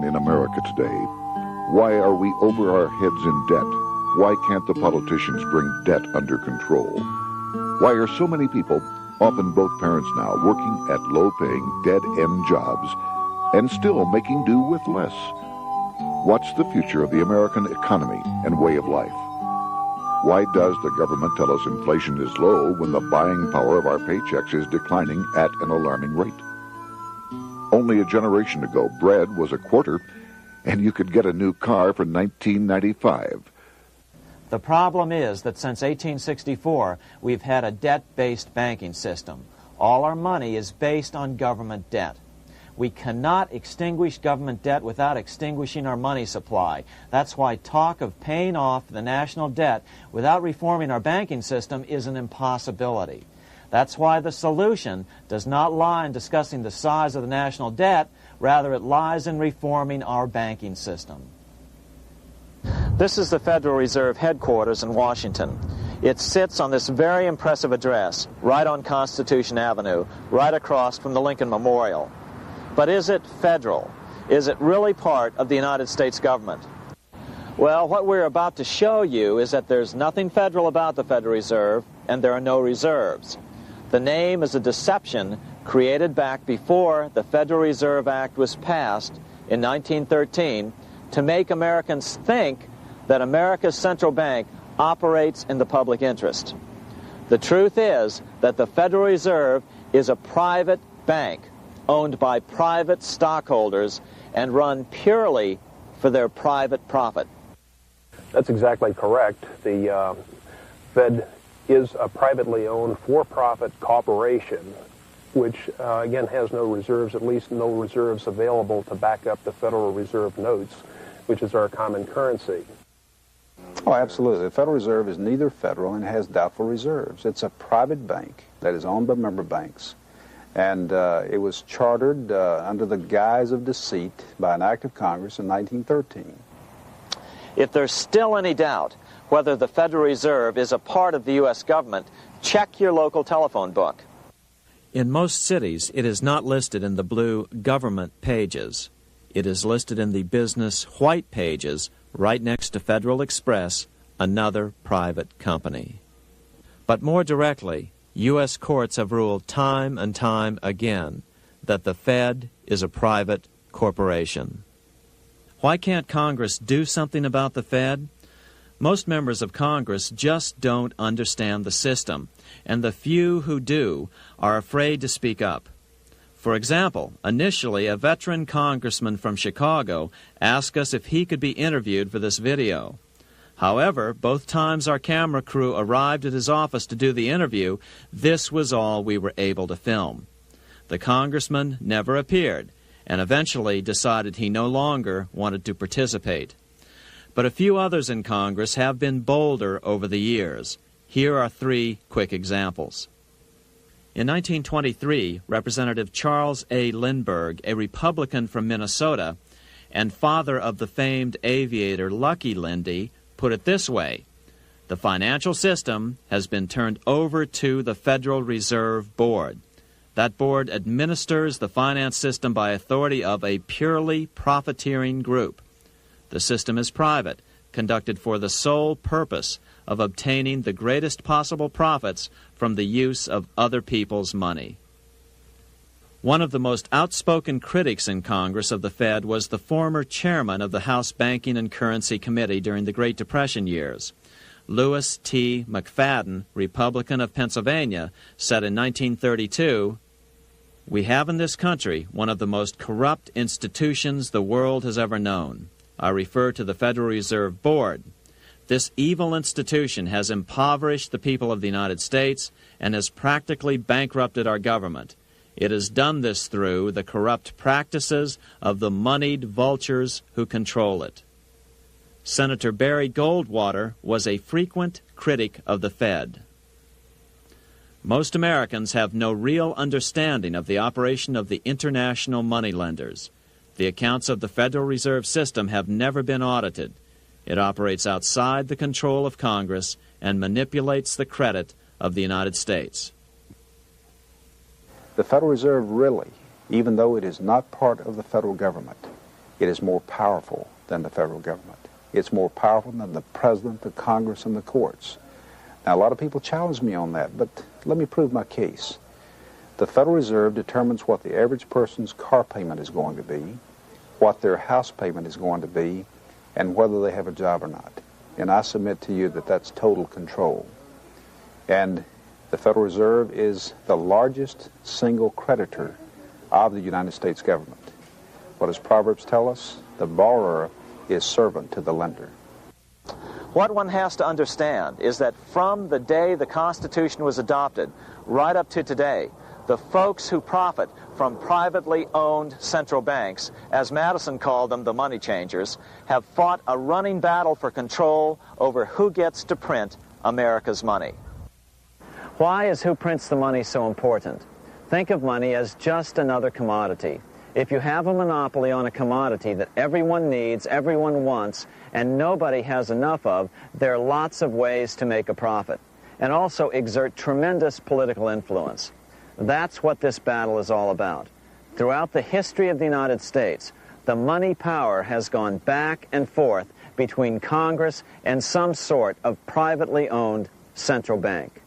on in America today? Why are we over our heads in debt? Why can't the politicians bring debt under control? Why are so many people, often both parents now, working at low-paying, dead-end jobs and still making do with less? What's the future of the American economy and way of life? Why does the government tell us inflation is low when the buying power of our paychecks is declining at an alarming rate? Only a generation ago, bread was a quarter, and you could get a new car for $19.95. The problem is that since 1864, we've had a debt-based banking system. All our money is based on government debt. We cannot extinguish government debt without extinguishing our money supply. That's why talk of paying off the national debt without reforming our banking system is an impossibility. That's why the solution does not lie in discussing the size of the national debt, rather it lies in reforming our banking system. This is the Federal Reserve headquarters in Washington. It sits on this very impressive address, right on Constitution Avenue, right across from the Lincoln Memorial. But is it federal? Is it really part of the United States government? Well, what we're about to show you is that there's nothing federal about the Federal Reserve, and there are no reserves. The name is a deception created back before the Federal Reserve Act was passed in 1913 to make Americans think that America's central bank operates in the public interest. The truth is that the Federal Reserve is a private bank owned by private stockholders and run purely for their private profit. That's exactly correct. The Fed is a privately owned for-profit corporation which, again, has no reserves, at least no reserves available to back up the Federal Reserve notes, which is our common currency. Oh, absolutely. The Federal Reserve is neither federal and has doubtful reserves. It's a private bank that is owned by member banks. And it was chartered under the guise of deceit by an act of Congress in 1913. If there's still any doubt whether the Federal Reserve is a part of the U.S. government, check your local telephone book. In most cities, it is not listed in the blue government pages. It is listed in the business white pages right next to Federal Express, another private company. But more directly, U.S. courts have ruled time and time again that the Fed is a private corporation. Why can't Congress do something about the Fed? Most members of Congress just don't understand the system, and the few who do are afraid to speak up. For example, initially a veteran congressman from Chicago asked us if he could be interviewed for this video. However, both times our camera crew arrived at his office to do the interview, this was all we were able to film. The congressman never appeared, and eventually decided he no longer wanted to participate. But a few others in Congress have been bolder over the years. Here are 3 quick examples. In 1923, Representative Charles A. Lindbergh, a Republican from Minnesota, and father of the famed aviator Lucky Lindy, put it this way: the financial system has been turned over to the Federal Reserve Board. That board administers the finance system by authority of a purely profiteering group. The system is private, conducted for the sole purpose of obtaining the greatest possible profits from the use of other people's money. One of the most outspoken critics in Congress of the Fed was the former chairman of the House Banking and Currency Committee during the Great Depression years. Lewis T. McFadden, Republican of Pennsylvania, said in 1932, "We have in this country one of the most corrupt institutions the world has ever known. I refer to the Federal Reserve Board. This evil institution has impoverished the people of the United States and has practically bankrupted our government. It has done this through the corrupt practices of the moneyed vultures who control it." Senator Barry Goldwater was a frequent critic of the Fed. Most Americans have no real understanding of the operation of the international moneylenders. The accounts of the Federal Reserve System have never been audited. It operates outside the control of Congress and manipulates the credit of the United States. The Federal Reserve really, even though it is not part of the federal government, It is more powerful than the federal government. It's more powerful than the president, the Congress, and the courts. Now, a lot of people challenge me on that, but let me prove my case. The Federal Reserve determines what the average person's car payment is going to be, what their house payment is going to be, and whether they have a job or not. And I submit to you that that's total control. And the Federal Reserve is the largest single creditor of the United States government. What does Proverbs tell us? The borrower is servant to the lender. What one has to understand is that from the day the Constitution was adopted right up to today, the folks who profit from privately owned central banks, as Madison called them, the money changers, have fought a running battle for control over who gets to print America's money. Why is who prints the money so important? Think of money as just another commodity. If you have a monopoly on a commodity that everyone needs, everyone wants, and nobody has enough of, there are lots of ways to make a profit, and also exert tremendous political influence. That's what this battle is all about. Throughout the history of the United States, the money power has gone back and forth between Congress and some sort of privately owned central bank.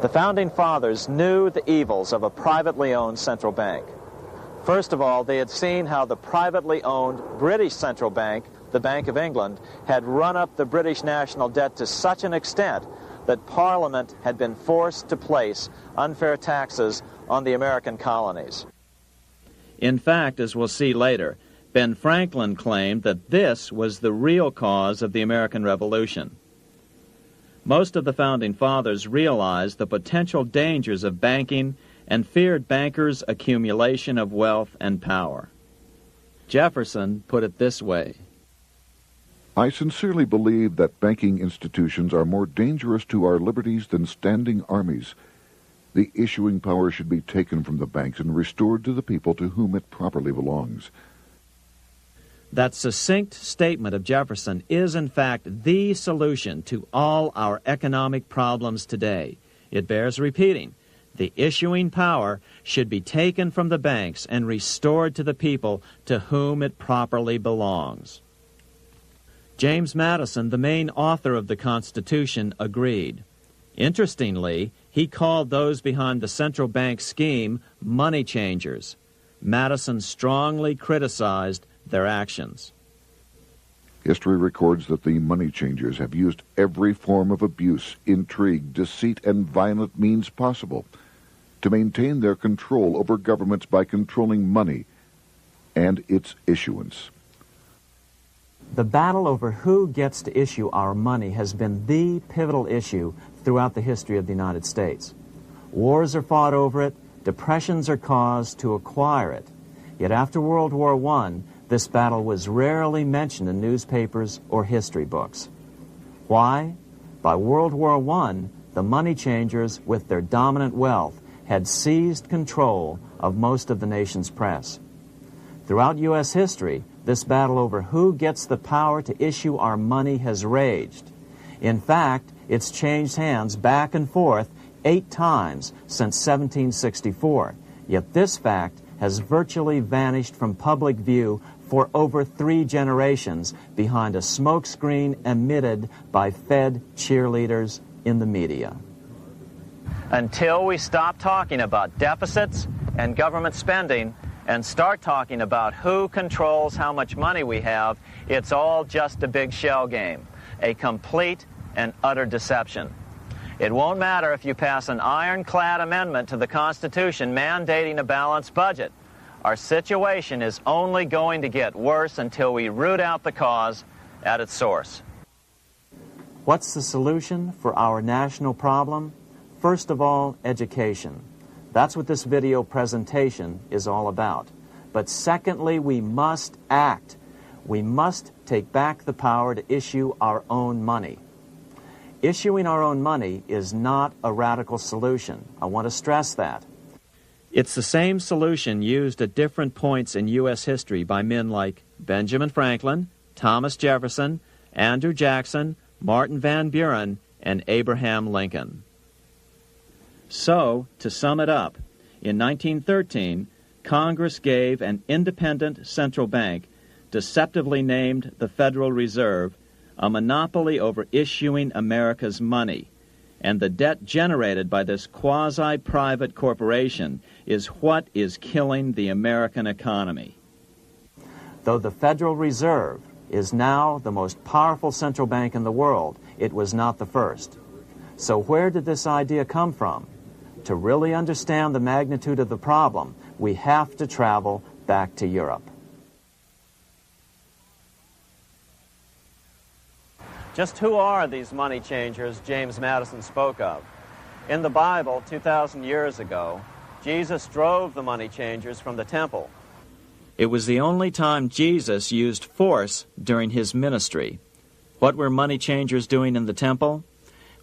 The Founding Fathers knew the evils of a privately owned central bank. First of all, they had seen how the privately owned British central bank, the Bank of England, had run up the British national debt to such an extent that Parliament had been forced to place unfair taxes on the American colonies. In fact, as we'll see later, Ben Franklin claimed that this was the real cause of the American Revolution. Most of the Founding Fathers realized the potential dangers of banking and feared bankers' accumulation of wealth and power. Jefferson put it this way: I sincerely believe that banking institutions are more dangerous to our liberties than standing armies. The issuing power should be taken from the banks and restored to the people to whom it properly belongs. That succinct statement of Jefferson is, in fact, the solution to all our economic problems today. It bears repeating. The issuing power should be taken from the banks and restored to the people to whom it properly belongs. James Madison, the main author of the Constitution, agreed. Interestingly, he called those behind the central bank scheme money changers. Madison strongly criticized their actions. History records that the money changers have used every form of abuse, intrigue, deceit, and violent means possible to maintain their control over governments by controlling money and its issuance. The battle over who gets to issue our money has been the pivotal issue throughout the history of the United States. Wars are fought over it, depressions are caused to acquire it. Yet after World War I, this battle was rarely mentioned in newspapers or history books. Why? By World War I, the money changers, with their dominant wealth, had seized control of most of the nation's press. Throughout U.S. history, this battle over who gets the power to issue our money has raged. In fact, it's changed hands back and forth 8 times since 1764, yet this fact has virtually vanished from public view for over 3 generations behind a smokescreen emitted by Fed cheerleaders in the media. Until we stop talking about deficits and government spending and start talking about who controls how much money we have, it's all just a big shell game, a complete and utter deception. It won't matter if you pass an ironclad amendment to the Constitution mandating a balanced budget. Our situation is only going to get worse until we root out the cause at its source. What's the solution for our national problem? First of all, education. That's what this video presentation is all about. But secondly, we must act. We must take back the power to issue our own money. Issuing our own money is not a radical solution. I want to stress that. It's the same solution used at different points in U.S. history by men like Benjamin Franklin, Thomas Jefferson, Andrew Jackson, Martin Van Buren, and Abraham Lincoln. So, to sum it up, in 1913, Congress gave an independent central bank deceptively named the Federal Reserve, a monopoly over issuing America's money, and the debt generated by this quasi-private corporation is what is killing the American economy. Though the Federal Reserve is now the most powerful central bank in the world, it was not the first. So where did this idea come from? To really understand the magnitude of the problem, we have to travel back to Europe. Just who are these money changers James Madison spoke of? In the Bible, 2,000 years ago, Jesus drove the money changers from the temple. It was the only time Jesus used force during his ministry. What were money changers doing in the temple?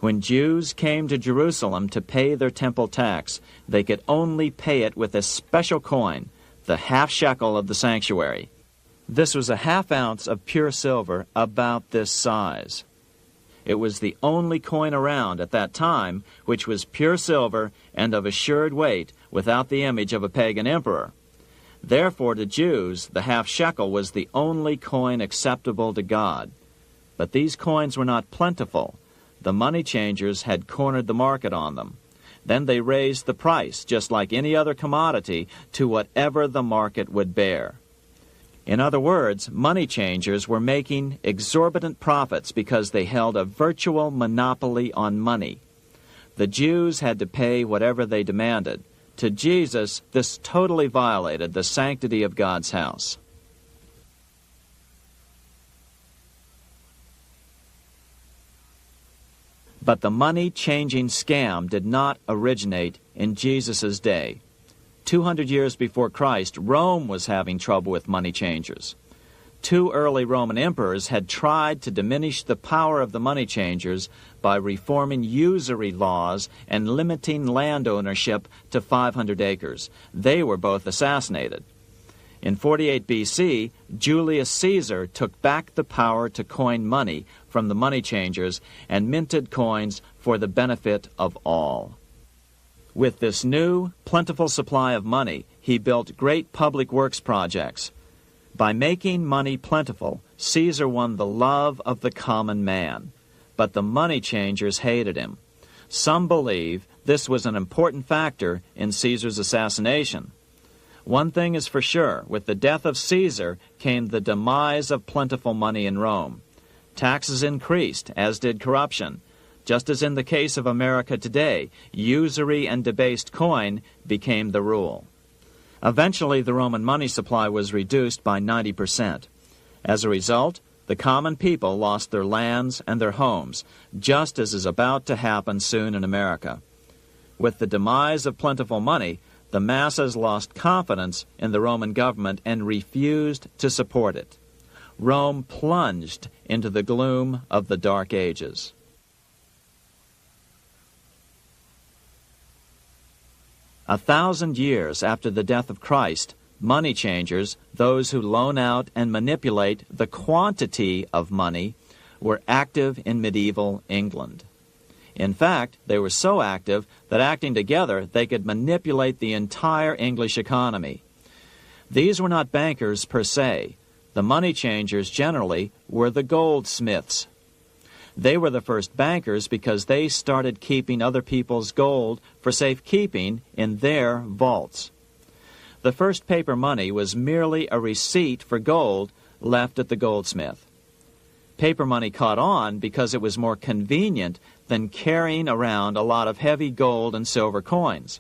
When Jews came to Jerusalem to pay their temple tax, they could only pay it with a special coin, the half shekel of the sanctuary. This was a half ounce of pure silver about this size. It was the only coin around at that time which was pure silver and of assured weight without the image of a pagan emperor. Therefore, to Jews, the half shekel was the only coin acceptable to God. But these coins were not plentiful. The money changers had cornered the market on them. Then they raised the price, just like any other commodity, to whatever the market would bear. In other words, money changers were making exorbitant profits because they held a virtual monopoly on money. The Jews had to pay whatever they demanded. To Jesus, this totally violated the sanctity of God's house. But the money-changing scam did not originate in Jesus' day. 200 years before Christ, Rome was having trouble with money changers. 2 early Roman emperors had tried to diminish the power of the money changers by reforming usury laws and limiting land ownership to 500 acres. They were both assassinated. In 48 BC, Julius Caesar took back the power to coin money from the money changers and minted coins for the benefit of all. With this new, plentiful supply of money, he built great public works projects. By making money plentiful, Caesar won the love of the common man. But the money changers hated him. Some believe this was an important factor in Caesar's assassination. One thing is for sure, with the death of Caesar came the demise of plentiful money in Rome. Taxes increased, as did corruption. Just as in the case of America today, usury and debased coin became the rule. Eventually, the Roman money supply was reduced by 90%. As a result, the common people lost their lands and their homes, just as is about to happen soon in America. With the demise of plentiful money, the masses lost confidence in the Roman government and refused to support it. Rome plunged into the gloom of the Dark Ages. A 1,000 years after the death of Christ, money changers, those who loan out and manipulate the quantity of money, were active in medieval England. In fact, they were so active that acting together, they could manipulate the entire English economy. These were not bankers per se. The money changers generally were the goldsmiths. They were the first bankers because they started keeping other people's gold for safekeeping in their vaults. The first paper money was merely a receipt for gold left at the goldsmith. Paper money caught on because it was more convenient than carrying around a lot of heavy gold and silver coins.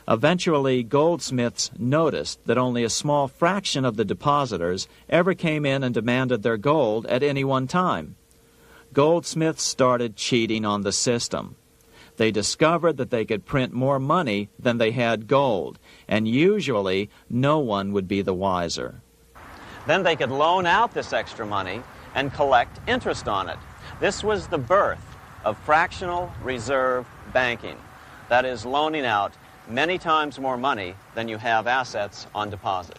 Eventually, goldsmiths noticed that only a small fraction of the depositors ever came in and demanded their gold at any one time. Goldsmiths started cheating on the system. They discovered that they could print more money than they had gold, and usually no one would be the wiser. Then they could loan out this extra money and collect interest on it. This was the birth of fractional reserve banking. That is, loaning out many times more money than you have assets on deposit.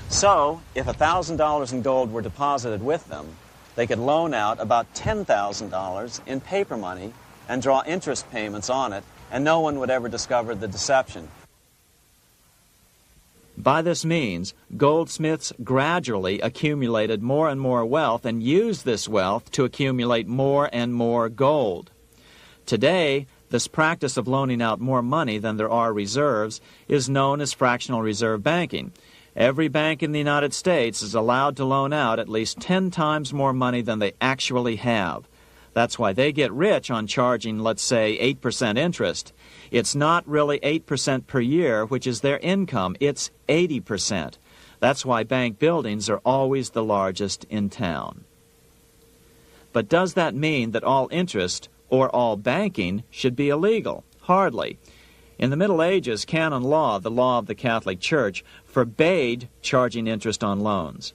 So, if $1,000 in gold were deposited with them, they could loan out about $10,000 in paper money and draw interest payments on it, and no one would ever discover the deception. By this means, goldsmiths gradually accumulated more and more wealth and used this wealth to accumulate more and more gold. Today, this practice of loaning out more money than there are reserves is known as fractional reserve banking. Every bank in the United States is allowed to loan out at least 10 times more money than they actually have. That's why they get rich on charging, let's say, 8% interest. It's not really 8% per year, which is their income. It's 80%. That's why bank buildings are always the largest in town. But does that mean that all interest or all banking should be illegal? Hardly. In the Middle Ages, canon law, the law of the Catholic Church, forbade charging interest on loans.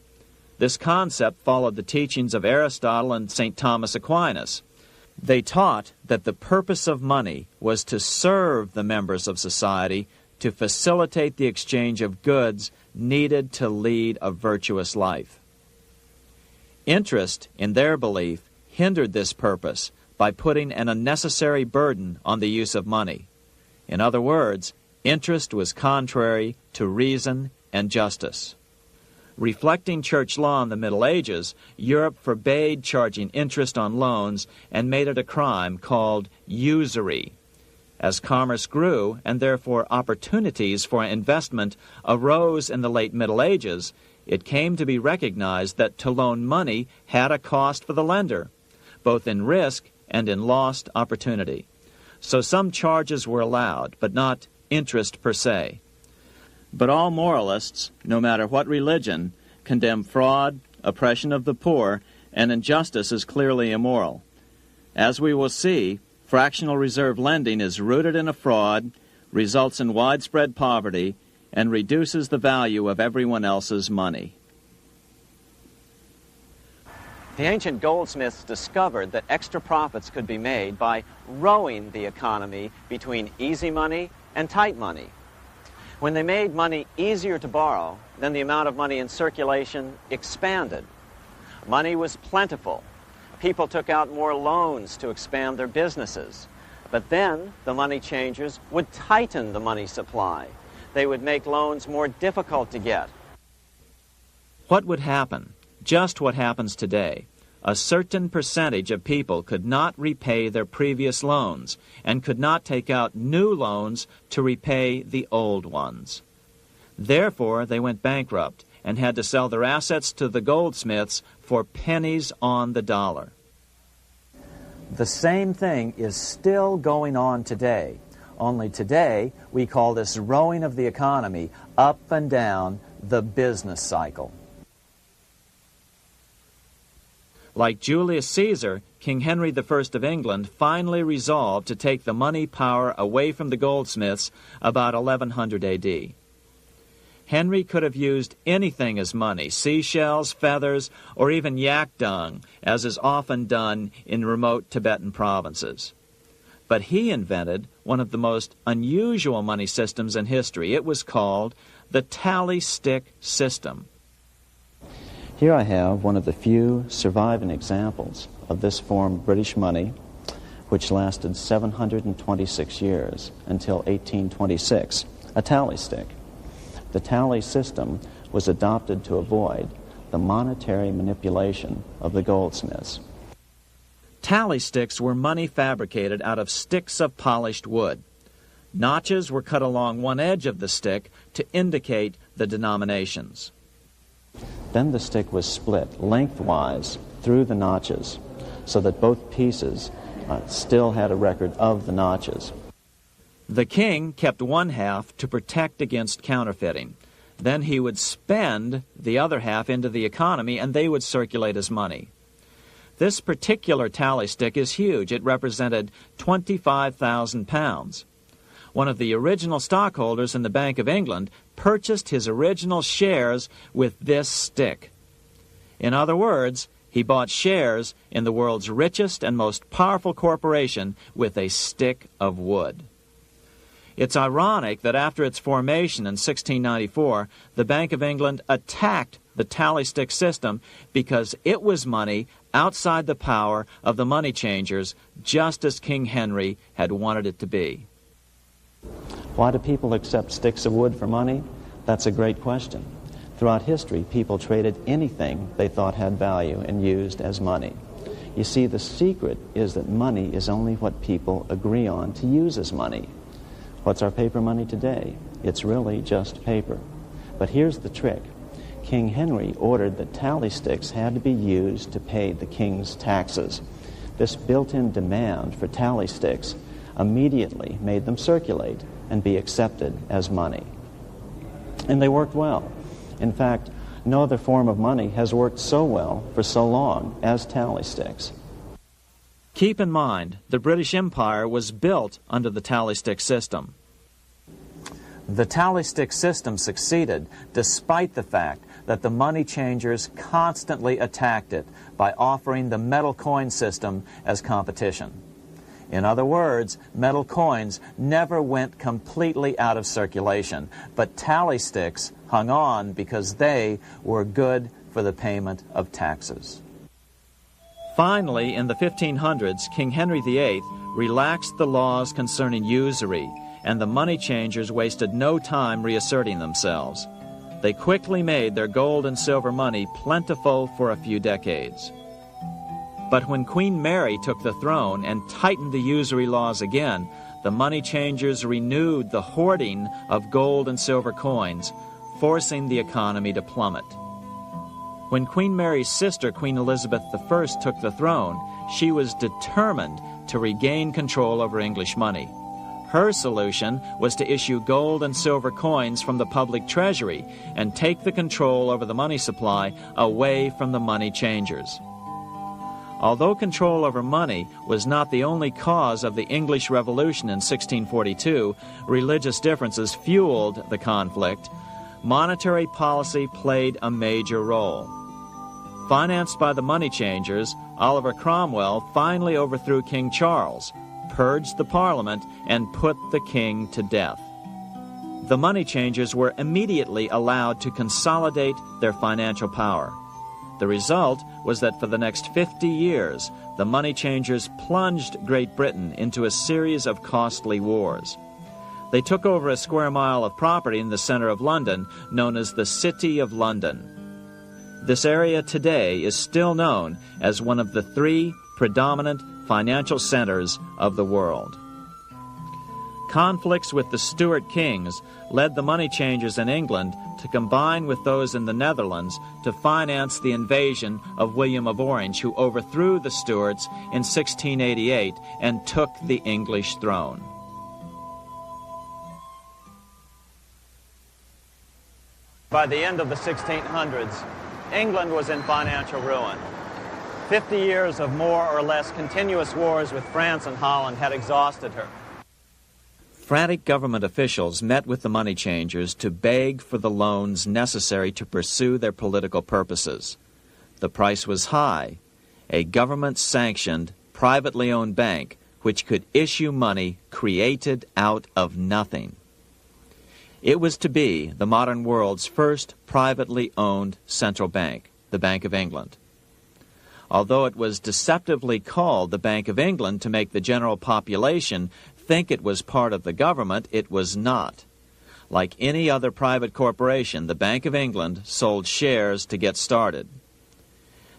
This concept followed the teachings of Aristotle and St. Thomas Aquinas. They taught that the purpose of money was to serve the members of society, to facilitate the exchange of goods needed to lead a virtuous life. Interest, in their belief, hindered this purpose by putting an unnecessary burden on the use of money. In other words, interest was contrary to reason and justice. Reflecting church law in the Middle Ages, Europe forbade charging interest on loans and made it a crime called usury. As commerce grew, and therefore opportunities for investment arose in the late Middle Ages, it came to be recognized that to loan money had a cost for the lender, both in risk and in lost opportunity. So some charges were allowed, but not interest per se. But all moralists, no matter what religion, condemn fraud, oppression of the poor, and injustice as clearly immoral. As we will see, fractional reserve lending is rooted in a fraud, results in widespread poverty, and reduces the value of everyone else's money. The ancient goldsmiths discovered that extra profits could be made by rowing the economy between easy money and tight money. When they made money easier to borrow, then the amount of money in circulation expanded. Money was plentiful. People took out more loans to expand their businesses. But then the money changers would tighten the money supply. They would make loans more difficult to get. What would happen? Just what happens today. A certain percentage of people could not repay their previous loans and could not take out new loans to repay the old ones. Therefore, they went bankrupt and had to sell their assets to the goldsmiths for pennies on the dollar. The same thing is still going on today. Only today, we call this rowing of the economy up and down the business cycle. Like Julius Caesar, King Henry I of England finally resolved to take the money power away from the goldsmiths about 1100 A.D. Henry could have used anything as money, seashells, feathers, or even yak dung, as is often done in remote Tibetan provinces. But he invented one of the most unusual money systems in history. It was called the tally stick system. Here I have one of the few surviving examples of this form of British money, which lasted 726 years until 1826, a tally stick. The tally system was adopted to avoid the monetary manipulation of the goldsmiths. Tally sticks were money fabricated out of sticks of polished wood. Notches were cut along one edge of the stick to indicate the denominations. Then the stick was split lengthwise through the notches so that both pieces still had a record of the notches. The king kept one half to protect against counterfeiting. Then he would spend the other half into the economy and they would circulate as money. This particular tally stick is huge. It represented 25,000 pounds. One of the original stockholders in the Bank of England purchased his original shares with this stick. In other words, he bought shares in the world's richest and most powerful corporation with a stick of wood. It's ironic that after its formation in 1694, the Bank of England attacked the tally stick system because it was money outside the power of the money changers, just as King Henry had wanted it to be. Why do people accept sticks of wood for money? That's a great question. Throughout history, people traded anything they thought had value and used as money. You see, the secret is that money is only what people agree on to use as money. What's our paper money today? It's really just paper. But here's the trick. King Henry ordered that tally sticks had to be used to pay the king's taxes. This built-in demand for tally sticks immediately made them circulate and be accepted as money. And they worked well. In fact, no other form of money has worked so well for so long as tally sticks. Keep in mind, the British Empire was built under the tally stick system. The tally stick system succeeded despite the fact that the money changers constantly attacked it by offering the metal coin system as competition. In other words, metal coins never went completely out of circulation, but tally sticks hung on because they were good for the payment of taxes. Finally, in the 1500s, King Henry VIII relaxed the laws concerning usury, and the money changers wasted no time reasserting themselves. They quickly made their gold and silver money plentiful for a few decades. But when Queen Mary took the throne and tightened the usury laws again, the money changers renewed the hoarding of gold and silver coins, forcing the economy to plummet. When Queen Mary's sister, Queen Elizabeth I, took the throne, she was determined to regain control over English money. Her solution was to issue gold and silver coins from the public treasury and take the control over the money supply away from the money changers. Although control over money was not the only cause of the English Revolution in 1642, religious differences fueled the conflict. Monetary policy played a major role. Financed by the money changers, Oliver Cromwell finally overthrew King Charles, purged the Parliament, and put the king to death. The money changers were immediately allowed to consolidate their financial power. The result was that for the next 50 years, the money changers plunged Great Britain into a series of costly wars. They took over a square mile of property in the center of London, known as the City of London. This area today is still known as one of the 3 predominant financial centers of the world. Conflicts with the Stuart kings led the money changers in England to combine with those in the Netherlands to finance the invasion of William of Orange, who overthrew the Stuarts in 1688 and took the English throne. By the end of the 1600s, England was in financial ruin. 50 years of more or less continuous wars with France and Holland had exhausted her. Frantic government officials met with the money changers to beg for the loans necessary to pursue their political purposes. The price was high: a government-sanctioned, privately owned bank which could issue money created out of nothing. It was to be the modern world's first privately owned central bank, the Bank of England. Although it was deceptively called the Bank of England to make the general population think it was part of the government, it was not. Like any other private corporation, the Bank of England sold shares to get started.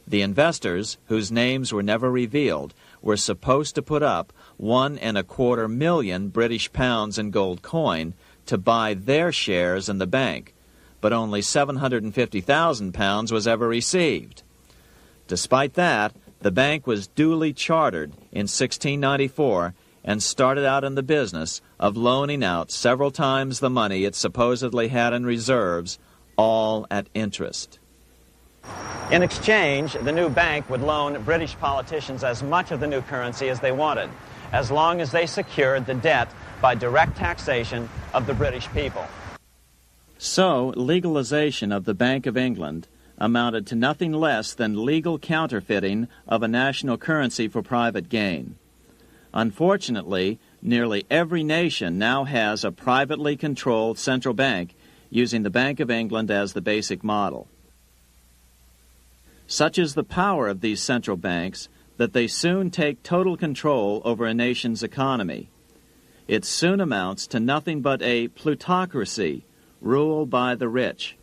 The investors, whose names were never revealed, were supposed to put up £1.25 million British pounds in gold coin to buy their shares in the bank, but only £750,000 was ever received. Despite that, the bank was duly chartered in 1694 and started out in the business of loaning out several times the money it supposedly had in reserves, all at interest. In exchange, the new bank would loan British politicians as much of the new currency as they wanted, as long as they secured the debt by direct taxation of the British people. So, legalization of the Bank of England amounted to nothing less than legal counterfeiting of a national currency for private gain. Unfortunately, nearly every nation now has a privately controlled central bank using the Bank of England as the basic model. Such is the power of these central banks that they soon take total control over a nation's economy. It soon amounts to nothing but a plutocracy, ruled by the rich.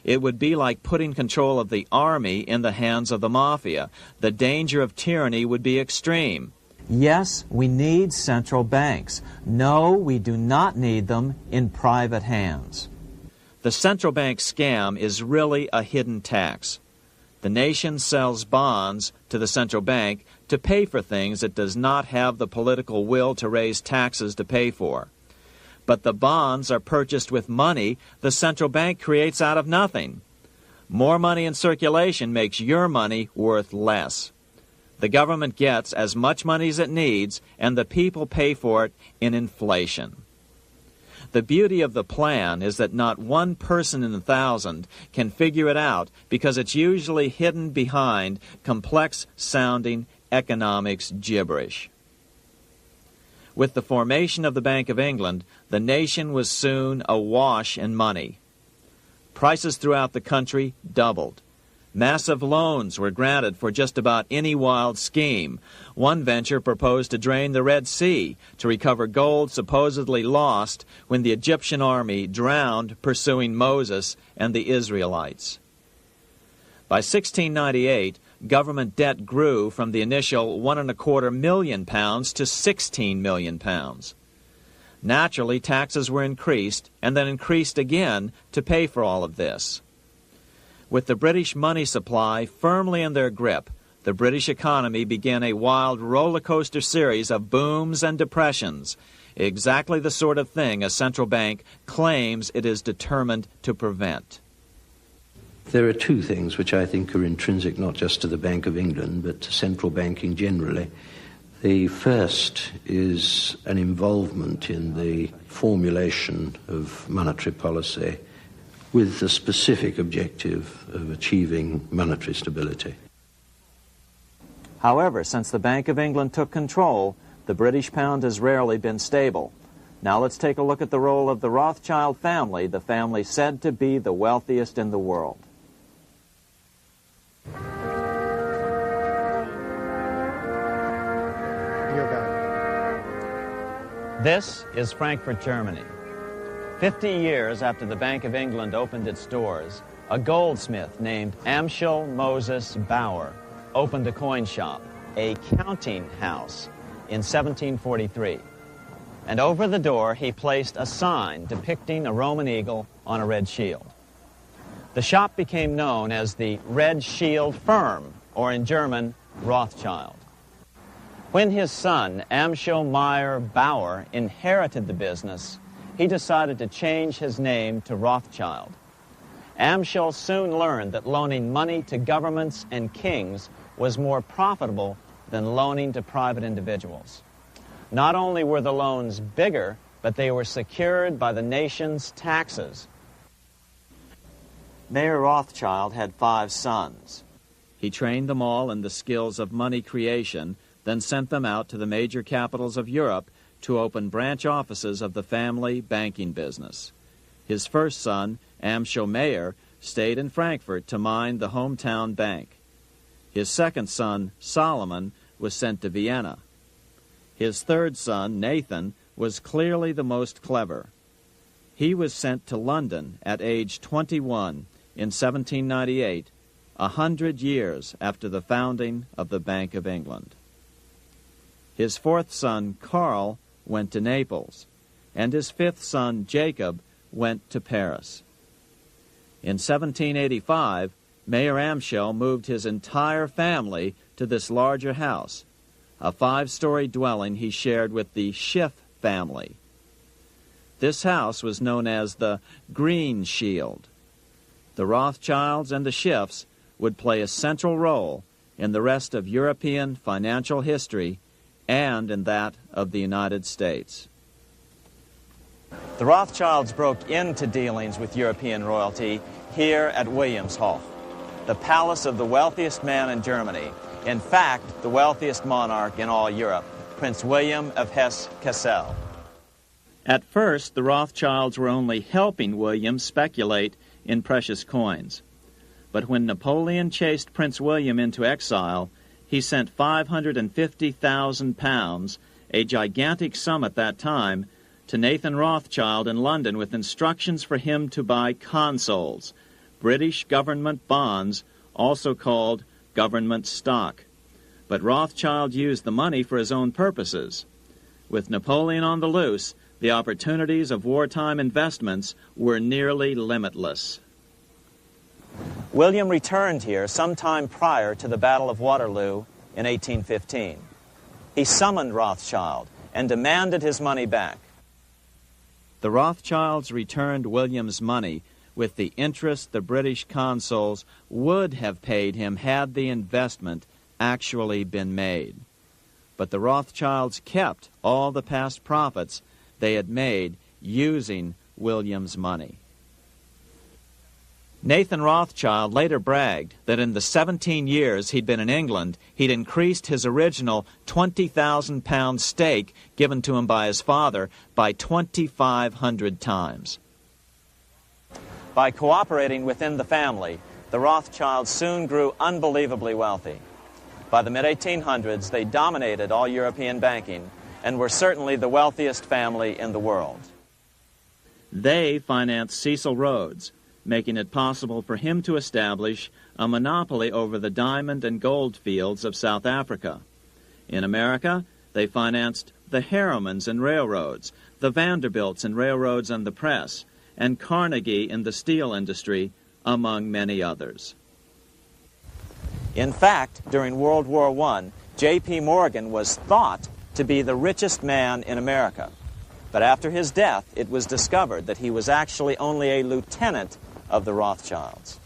It would be like putting control of the army in the hands of the mafia. The danger of tyranny would be extreme. Yes, we need central banks. No, we do not need them in private hands. The central bank scam is really a hidden tax. The nation sells bonds to the central bank to pay for things it does not have the political will to raise taxes to pay for. But the bonds are purchased with money the central bank creates out of nothing. More money in circulation makes your money worth less. The government gets as much money as it needs, and the people pay for it in inflation. The beauty of the plan is that not one person in 1,000 can figure it out because it's usually hidden behind complex-sounding economics gibberish. With the formation of the Bank of England, the nation was soon awash in money. Prices throughout the country doubled. Massive loans were granted for just about any wild scheme. One venture proposed to drain the Red Sea to recover gold supposedly lost when the Egyptian army drowned pursuing Moses and the Israelites. By 1698, government debt grew from the initial £1.25 million to £16 million. Naturally, taxes were increased and then increased again to pay for all of this. With the British money supply firmly in their grip, the British economy began a wild roller coaster series of booms and depressions, exactly the sort of thing a central bank claims it is determined to prevent. There are two things which I think are intrinsic not just to the Bank of England but to central banking generally. The first is an involvement in the formulation of monetary policy with the specific objective of achieving monetary stability. However, since the Bank of England took control, the British pound has rarely been stable. Now let's take a look at the role of the Rothschild family, the family said to be the wealthiest in the world. This is Frankfurt, Germany. 50 years after the Bank of England opened its doors, a goldsmith named Amschel Moses Bauer opened a coin shop, a counting house, in 1743. And over the door he placed a sign depicting a Roman eagle on a red shield. The shop became known as the Red Shield Firm, or in German, Rothschild. When his son, Amschel Meyer Bauer, inherited the business, he decided to change his name to Rothschild. Amschel soon learned that loaning money to governments and kings was more profitable than loaning to private individuals. Not only were the loans bigger, but they were secured by the nation's taxes. Mayer Rothschild had 5 sons. He trained them all in the skills of money creation, then sent them out to the major capitals of Europe to open branch offices of the family banking business. His first son, Amschel Meyer, stayed in Frankfurt to mind the hometown bank. His second son, Solomon, was sent to Vienna. His third son, Nathan, was clearly the most clever. He was sent to London at age 21 in 1798, 100 years after the founding of the Bank of England. His fourth son, Karl, went to Naples, and his fifth son, Jacob, went to Paris. In 1785, Mayer Amschel moved his entire family to this larger house, a 5-story dwelling he shared with the Schiff family. This house was known as the Green Shield. The Rothschilds and the Schiffs would play a central role in the rest of European financial history and in that of the United States. The Rothschilds broke into dealings with European royalty here at Wilhelmshof, the palace of the wealthiest man in Germany, in fact, the wealthiest monarch in all Europe, Prince William of Hesse-Kassel. At first, the Rothschilds were only helping William speculate in precious coins. But when Napoleon chased Prince William into exile, he sent £550,000, a gigantic sum at that time, to Nathan Rothschild in London with instructions for him to buy consols, British government bonds, also called government stock. But Rothschild used the money for his own purposes. With Napoleon on the loose, the opportunities of wartime investments were nearly limitless. William returned here sometime prior to the Battle of Waterloo in 1815. He summoned Rothschild and demanded his money back. The Rothschilds returned William's money with the interest the British consuls would have paid him had the investment actually been made. But the Rothschilds kept all the past profits they had made using William's money. Nathan Rothschild later bragged that in the 17 years he'd been in England, he'd increased his original £20,000 stake given to him by his father by 2,500 times. By cooperating within the family, the Rothschilds soon grew unbelievably wealthy. By the mid-1800s, they dominated all European banking and were certainly the wealthiest family in the world. They financed Cecil Rhodes, making it possible for him to establish a monopoly over the diamond and gold fields of South Africa. In America, they financed the Harrimans and railroads, the Vanderbilts and railroads and the press, and Carnegie in the steel industry, among many others. In fact, during World War I, J.P. Morgan was thought to be the richest man in America. But after his death, it was discovered that he was actually only a lieutenant of the Rothschilds.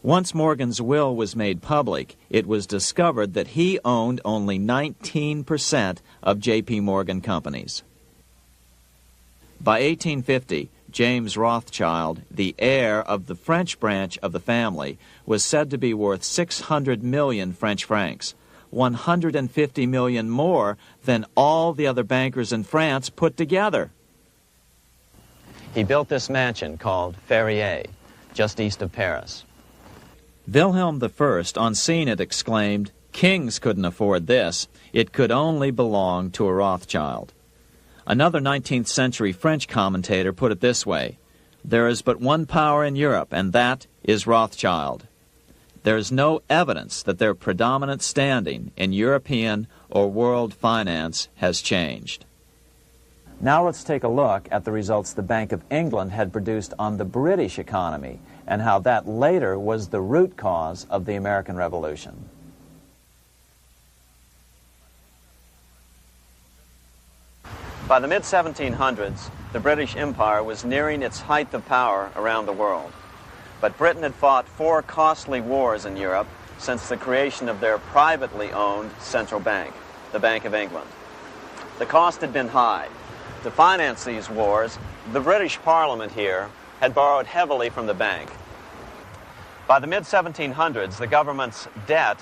Once Morgan's will was made public, it was discovered that he owned only 19% of J.P. Morgan companies. By 1850, James Rothschild, the heir of the French branch of the family, was said to be worth 600 million French francs, 150 million more than all the other bankers in France put together. He built this mansion called Ferrier, just east of Paris. Wilhelm I, on seeing it, exclaimed, "Kings couldn't afford this. It could only belong to a Rothschild." Another 19th century French commentator put it this way: "There is but one power in Europe, and that is Rothschild." There is no evidence that their predominant standing in European or world finance has changed. Now let's take a look at the results the Bank of England had produced on the British economy and how that later was the root cause of the American Revolution. By the mid-1700s, the British Empire was nearing its height of power around the world. But Britain had fought 4 costly wars in Europe since the creation of their privately owned central bank, the Bank of England. The cost had been high. To finance these wars, the British Parliament here had borrowed heavily from the bank. By the mid-1700s, the government's debt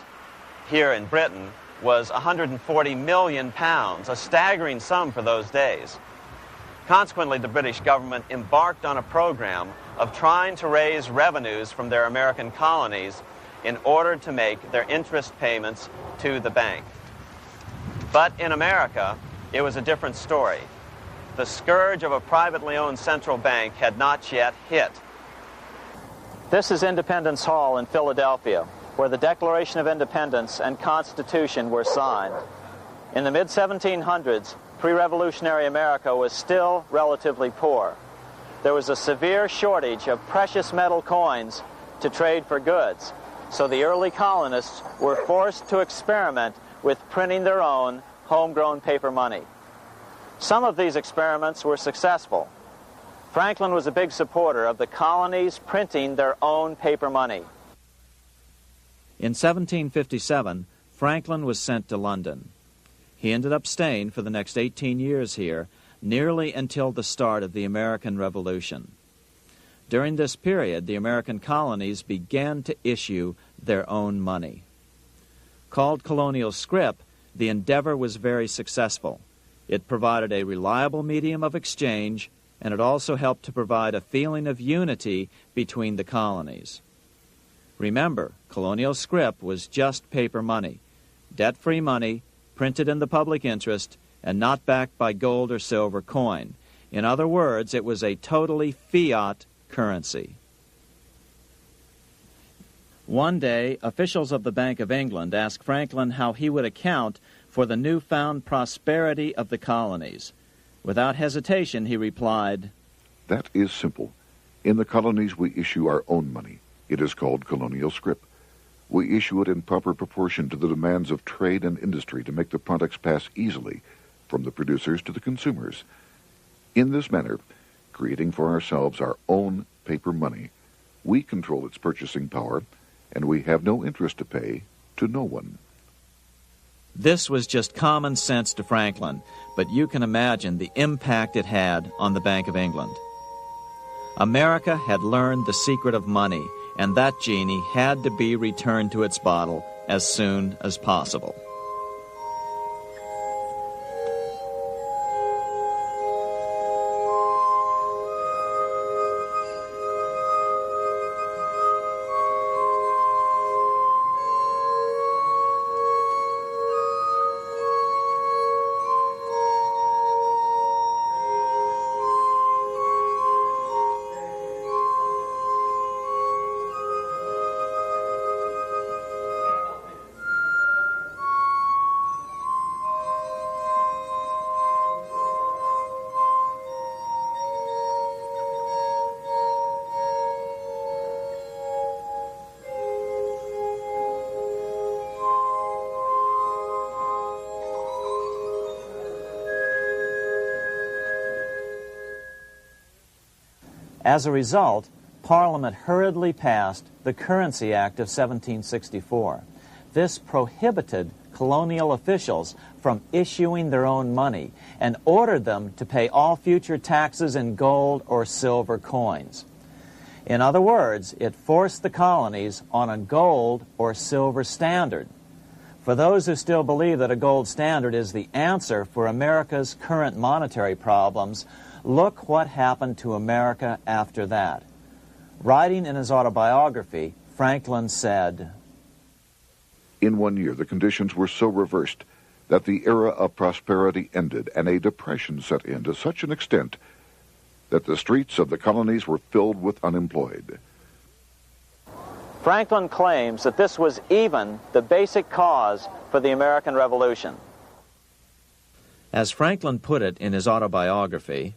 here in Britain was £140 million, a staggering sum for those days. Consequently, the British government embarked on a program of trying to raise revenues from their American colonies in order to make their interest payments to the bank. But in America, it was a different story. The scourge of a privately owned central bank had not yet hit. This is Independence Hall in Philadelphia, where the Declaration of Independence and Constitution were signed. In the mid-1700s, pre-revolutionary America was still relatively poor. There was a severe shortage of precious metal coins to trade for goods, so the early colonists were forced to experiment with printing their own homegrown paper money. Some of these experiments were successful. Franklin was a big supporter of the colonies printing their own paper money. In 1757, Franklin was sent to London. He ended up staying for the next 18 years here, nearly until the start of the American Revolution. During this period, the American colonies began to issue their own money. Called colonial scrip, the endeavor was very successful. It provided a reliable medium of exchange, and it also helped to provide a feeling of unity between the colonies. Remember, colonial scrip was just paper money, debt-free money, printed in the public interest, and not backed by gold or silver coin. In other words, it was a totally fiat currency. One day, officials of the Bank of England asked Franklin how he would account for the newfound prosperity of the colonies. Without hesitation, he replied, "That is simple. In the colonies, we issue our own money. It is called colonial scrip. We issue it in proper proportion to the demands of trade and industry to make the products pass easily from the producers to the consumers. In this manner, creating for ourselves our own paper money, we control its purchasing power, and we have no interest to pay to no one." This was just common sense to Franklin, but you can imagine the impact it had on the Bank of England. America had learned the secret of money, and that genie had to be returned to its bottle as soon as possible. As a result, Parliament hurriedly passed the Currency Act of 1764. This prohibited colonial officials from issuing their own money and ordered them to pay all future taxes in gold or silver coins. In other words, it forced the colonies on a gold or silver standard. For those who still believe that a gold standard is the answer for America's current monetary problems, look what happened to America after that. Writing in his autobiography, Franklin said, "In 1 year, the conditions were so reversed that the era of prosperity ended and a depression set in to such an extent that the streets of the colonies were filled with unemployed." Franklin claims that this was even the basic cause for the American Revolution. As Franklin put it in his autobiography,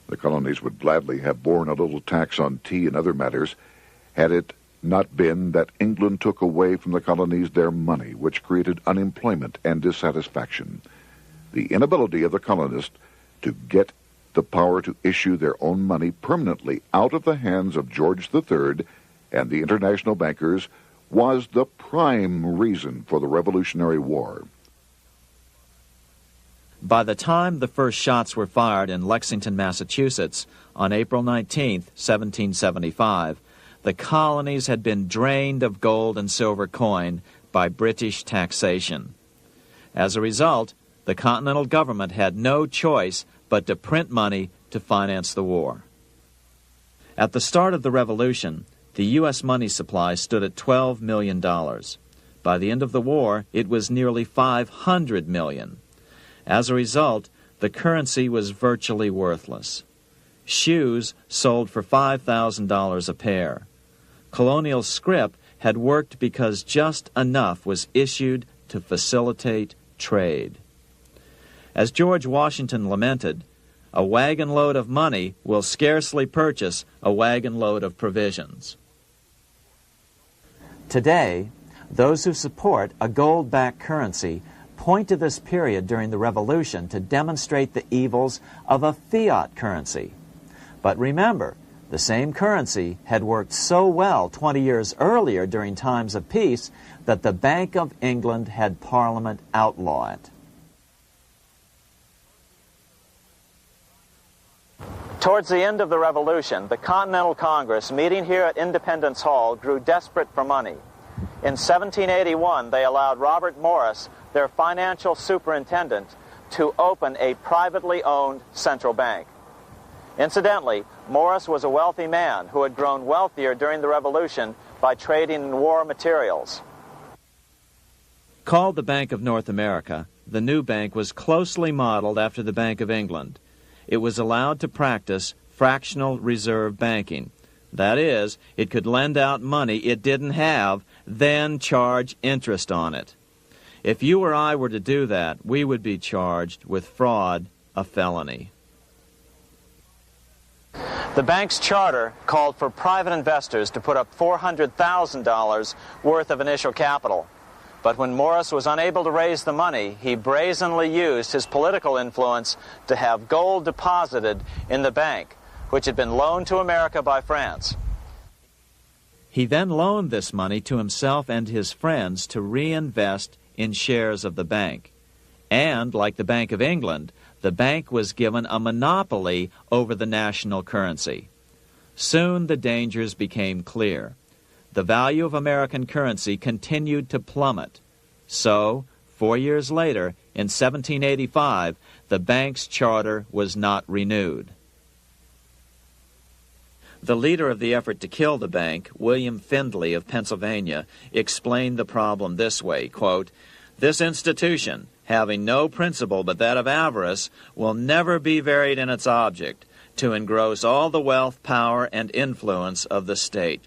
"The colonies would gladly have borne a little tax on tea and other matters had it not been that England took away from the colonies their money, which created unemployment and dissatisfaction. The inability of the colonists to get the power to issue their own money permanently out of the hands of George III and the international bankers was the prime reason for the Revolutionary War." By the time the first shots were fired in Lexington, Massachusetts, on April 19, 1775, the colonies had been drained of gold and silver coin by British taxation. As a result, the Continental government had no choice but to print money to finance the war. At the start of the Revolution, the U.S. money supply stood at $12 million. By the end of the war, it was nearly $500 million. As a result, the currency was virtually worthless. Shoes sold for $5,000 a pair. Colonial scrip had worked because just enough was issued to facilitate trade. As George Washington lamented, "A wagon load of money will scarcely purchase a wagon load of provisions." Today, those who support a gold-backed currency point to this period during the Revolution to demonstrate the evils of a fiat currency. But remember, the same currency had worked so well 20 years earlier during times of peace that the Bank of England had Parliament outlaw it. Towards the end of the Revolution, the Continental Congress, meeting here at Independence Hall, grew desperate for money. In 1781, they allowed Robert Morris, their financial superintendent, to open a privately owned central bank. Incidentally, Morris was a wealthy man who had grown wealthier during the Revolution by trading in war materials. Called the Bank of North America, the new bank was closely modeled after the Bank of England. It was allowed to practice fractional reserve banking. That is, it could lend out money it didn't have, then charge interest on it. If you or I were to do that, we would be charged with fraud, a felony. The bank's charter called for private investors to put up $400,000 worth of initial capital. But when Morris was unable to raise the money, he brazenly used his political influence to have gold deposited in the bank, which had been loaned to America by France. He then loaned this money to himself and his friends to reinvest in shares of the bank. And, like the Bank of England, the bank was given a monopoly over the national currency. Soon the dangers became clear. The value of American currency continued to plummet. So, 4 years later, in 1785, the bank's charter was not renewed. The leader of the effort to kill the bank, William Findley of Pennsylvania, explained the problem this way, quote, "This institution, having no principle but that of avarice, will never be varied in its object, to engross all the wealth, power, and influence of the state."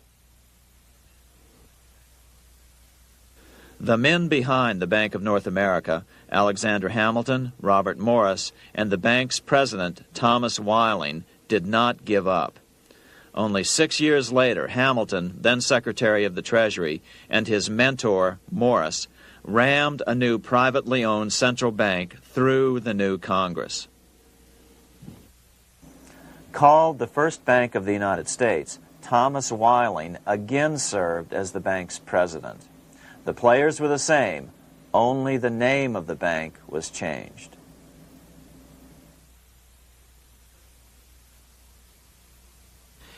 The men behind the Bank of North America, Alexander Hamilton, Robert Morris, and the bank's president, Thomas Whiling, did not give up. Only 6 years later, Hamilton, then Secretary of the Treasury, and his mentor, Morris, rammed a new privately owned central bank through the new Congress. Called the first bank of the United States, Thomas Whiling again served as the bank's president. The players were the same, only the name of the bank was changed.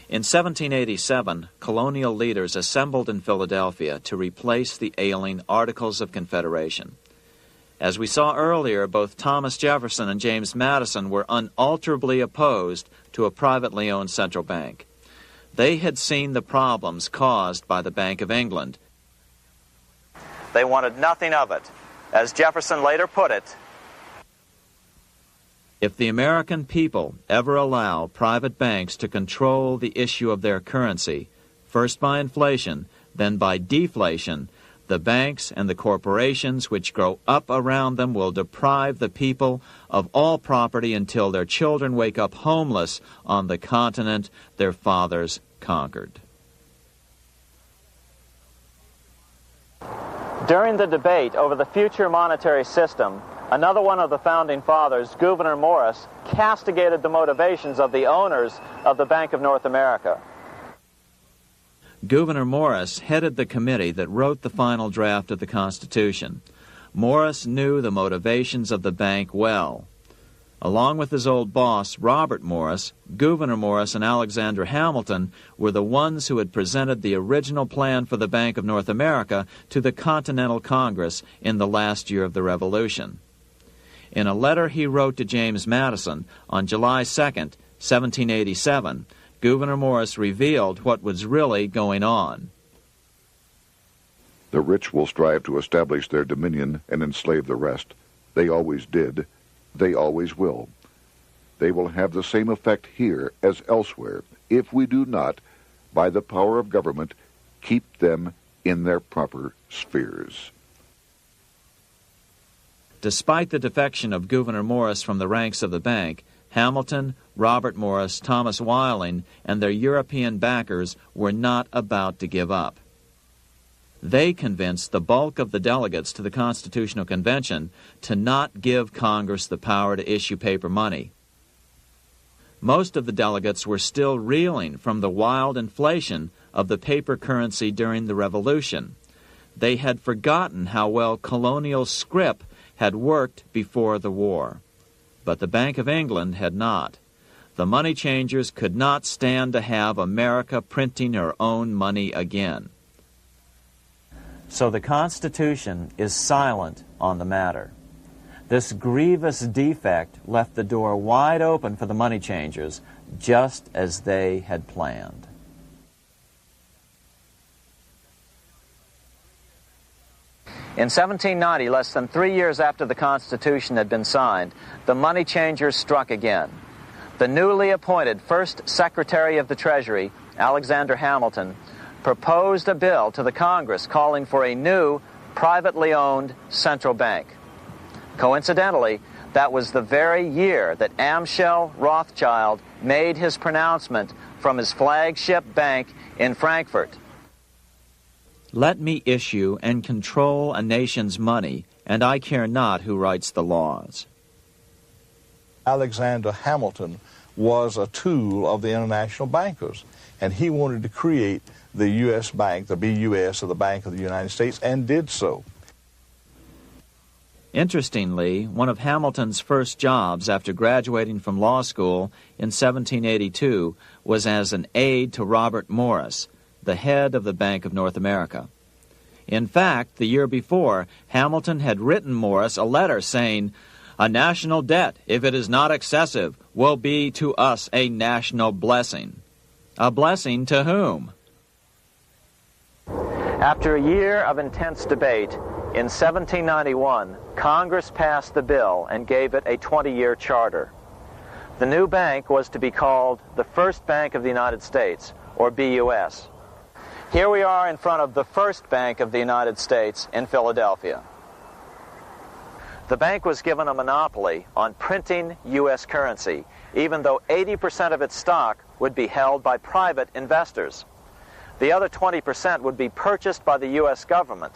In 1787, colonial leaders assembled in Philadelphia to replace the ailing Articles of Confederation. As we saw earlier, both Thomas Jefferson and James Madison were unalterably opposed to a privately owned central bank. They had seen the problems caused by the Bank of England. They wanted nothing of it. As Jefferson later put it, "If the American people ever allow private banks to control the issue of their currency, first by inflation, then by deflation, the banks and the corporations which grow up around them will deprive the people of all property until their children wake up homeless on the continent their fathers conquered." during the debate over the future monetary system, another one of the founding fathers, Gouverneur Morris, castigated the motivations of the owners of the Bank of North America. Gouverneur Morris headed the committee that wrote the final draft of the Constitution. Morris knew the motivations of the bank well. Along with his old boss, Robert Morris, Gouverneur Morris and Alexander Hamilton were the ones who had presented the original plan for the Bank of North America to the Continental Congress in the last year of the Revolution. In a letter he wrote to James Madison on July 2nd, 1787, Gouverneur Morris revealed what was really going on. "The rich will strive to establish their dominion and enslave the rest. They always did. They always will. They will have the same effect here as elsewhere if we do not, by the power of government, keep them in their proper spheres." Despite the defection of Gouverneur Morris from the ranks of the bank, Hamilton, Robert Morris, Thomas Whiling, and their European backers were not about to give up. They convinced the bulk of the delegates to the Constitutional Convention to not give Congress the power to issue paper money. Most of the delegates were still reeling from the wild inflation of the paper currency during the Revolution. They had forgotten how well colonial scrip had worked before the war. But the Bank of England had not. The money changers could not stand to have America printing her own money again. So the Constitution is silent on the matter. This grievous defect left the door wide open for the money changers, just as they had planned. In 1790, less than 3 years after the Constitution had been signed, the money changers struck again. The newly appointed first Secretary of the Treasury, Alexander Hamilton, proposed a bill to the Congress calling for a new, privately owned central bank. Coincidentally, that was the very year that Amschel Rothschild made his pronouncement from his flagship bank in Frankfurt. Let me issue and control a nation's money, and I care not who writes the laws. Alexander Hamilton was a tool of the international bankers, and he wanted to create the U.S. Bank, the BUS, or the Bank of the United States, and did so. Interestingly, one of Hamilton's first jobs after graduating from law school in 1782 was as an aide to Robert Morris, the head of the Bank of North America. In fact, the year before, Hamilton had written Morris a letter saying, "A national debt, if it is not excessive, will be to us a national blessing." A blessing to whom? After a year of intense debate, in 1791, Congress passed the bill and gave it a 20-year charter. The new bank was to be called the First Bank of the United States, or BUS. Here we are in front of the First Bank of the United States in Philadelphia. The bank was given a monopoly on printing U.S. currency, even though 80% of its stock would be held by private investors. The other 20% would be purchased by the U.S. government.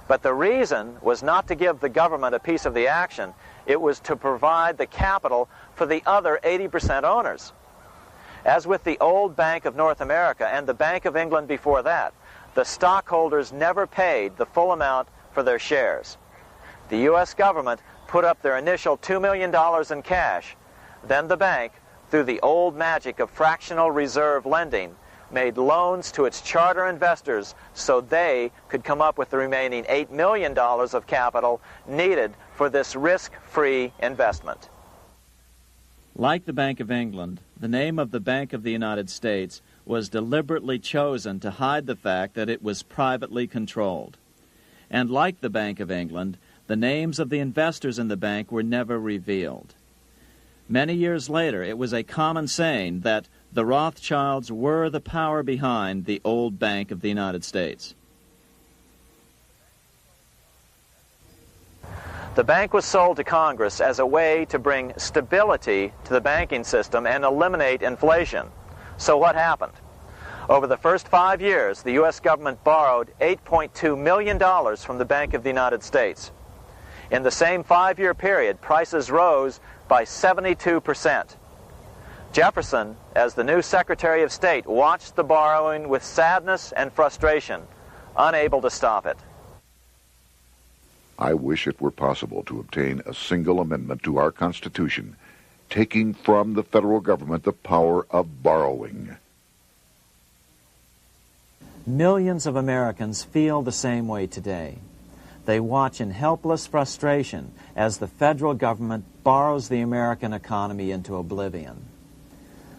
But the reason was not to give the government a piece of the action. It was to provide the capital for the other 80% owners. As with the old Bank of North America and the Bank of England before that, the stockholders never paid the full amount for their shares. The U.S. government put up their initial $2 million in cash. Then the bank, through the old magic of fractional reserve lending, made loans to its charter investors so they could come up with the remaining $8 million of capital needed for this risk-free investment. Like the Bank of England, the name of the Bank of the United States was deliberately chosen to hide the fact that it was privately controlled. And like the Bank of England, the names of the investors in the bank were never revealed. Many years later, it was a common saying that the Rothschilds were the power behind the old Bank of the United States. The bank was sold to Congress as a way to bring stability to the banking system and eliminate inflation. So what happened? Over the first 5 years, the U.S. government borrowed $8.2 million from the Bank of the United States. In the same 5-year period, prices rose by 72%. Jefferson, as the new Secretary of State, watched the borrowing with sadness and frustration, unable to stop it. I wish it were possible to obtain a single amendment to our Constitution, taking from the federal government the power of borrowing. Millions of Americans feel the same way today. They watch in helpless frustration as the federal government borrows the American economy into oblivion.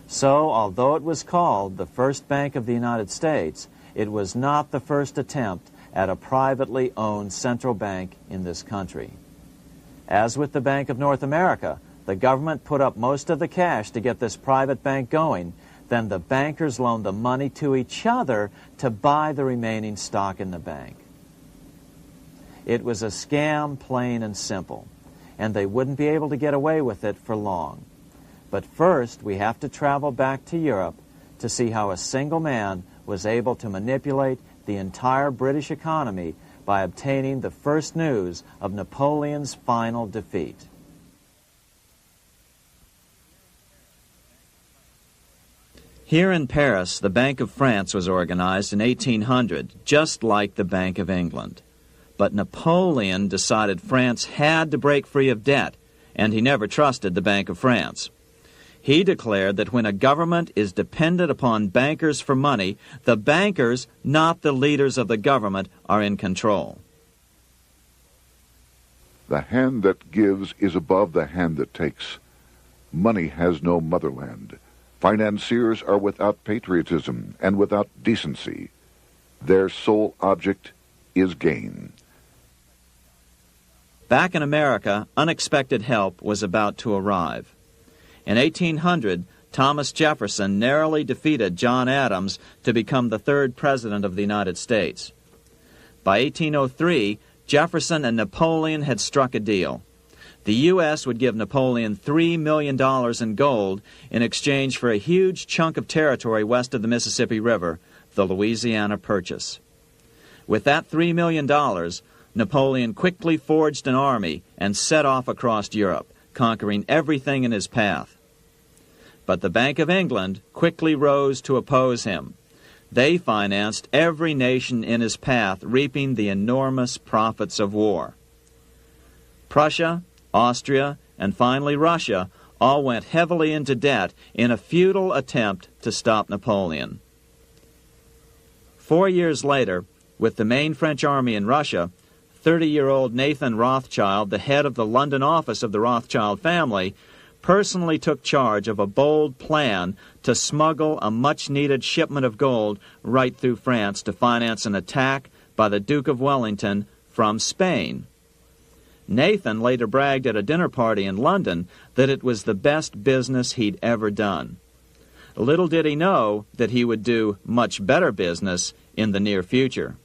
So, although it was called the First Bank of the United States, it was not the first attempt at a privately owned central bank in this country. As with the Bank of North America, the government put up most of the cash to get this private bank going, then the bankers loaned the money to each other to buy the remaining stock in the bank. It was a scam, plain and simple, and they wouldn't be able to get away with it for long. But first, we have to travel back to Europe to see how a single man was able to manipulate the entire British economy by obtaining the first news of Napoleon's final defeat. Here in Paris, the Bank of France was organized in 1800, just like the Bank of England. But Napoleon decided France had to break free of debt, and he never trusted the Bank of France. He declared that when a government is dependent upon bankers for money, the bankers, not the leaders of the government, are in control. The hand that gives is above the hand that takes. Money has no motherland. Financiers are without patriotism and without decency. Their sole object is gain. Back in America, unexpected help was about to arrive. In 1800, Thomas Jefferson narrowly defeated John Adams to become the third president of the United States. By 1803, Jefferson and Napoleon had struck a deal. The U.S. would give Napoleon $3 million in gold in exchange for a huge chunk of territory west of the Mississippi River, the Louisiana Purchase. With that $3 million, Napoleon quickly forged an army and set off across Europe, conquering everything in his path. But the Bank of England quickly rose to oppose him. They financed every nation in his path, reaping the enormous profits of war. Prussia, Austria, and finally Russia all went heavily into debt in a futile attempt to stop Napoleon. 4 years later, with the main French army in Russia, 30-year-old Nathan Rothschild, the head of the London office of the Rothschild family, personally took charge of a bold plan to smuggle a much-needed shipment of gold right through France to finance an attack by the Duke of Wellington from Spain. Nathan later bragged at a dinner party in London that it was the best business he'd ever done. Little did he know that he would do much better business in the near future.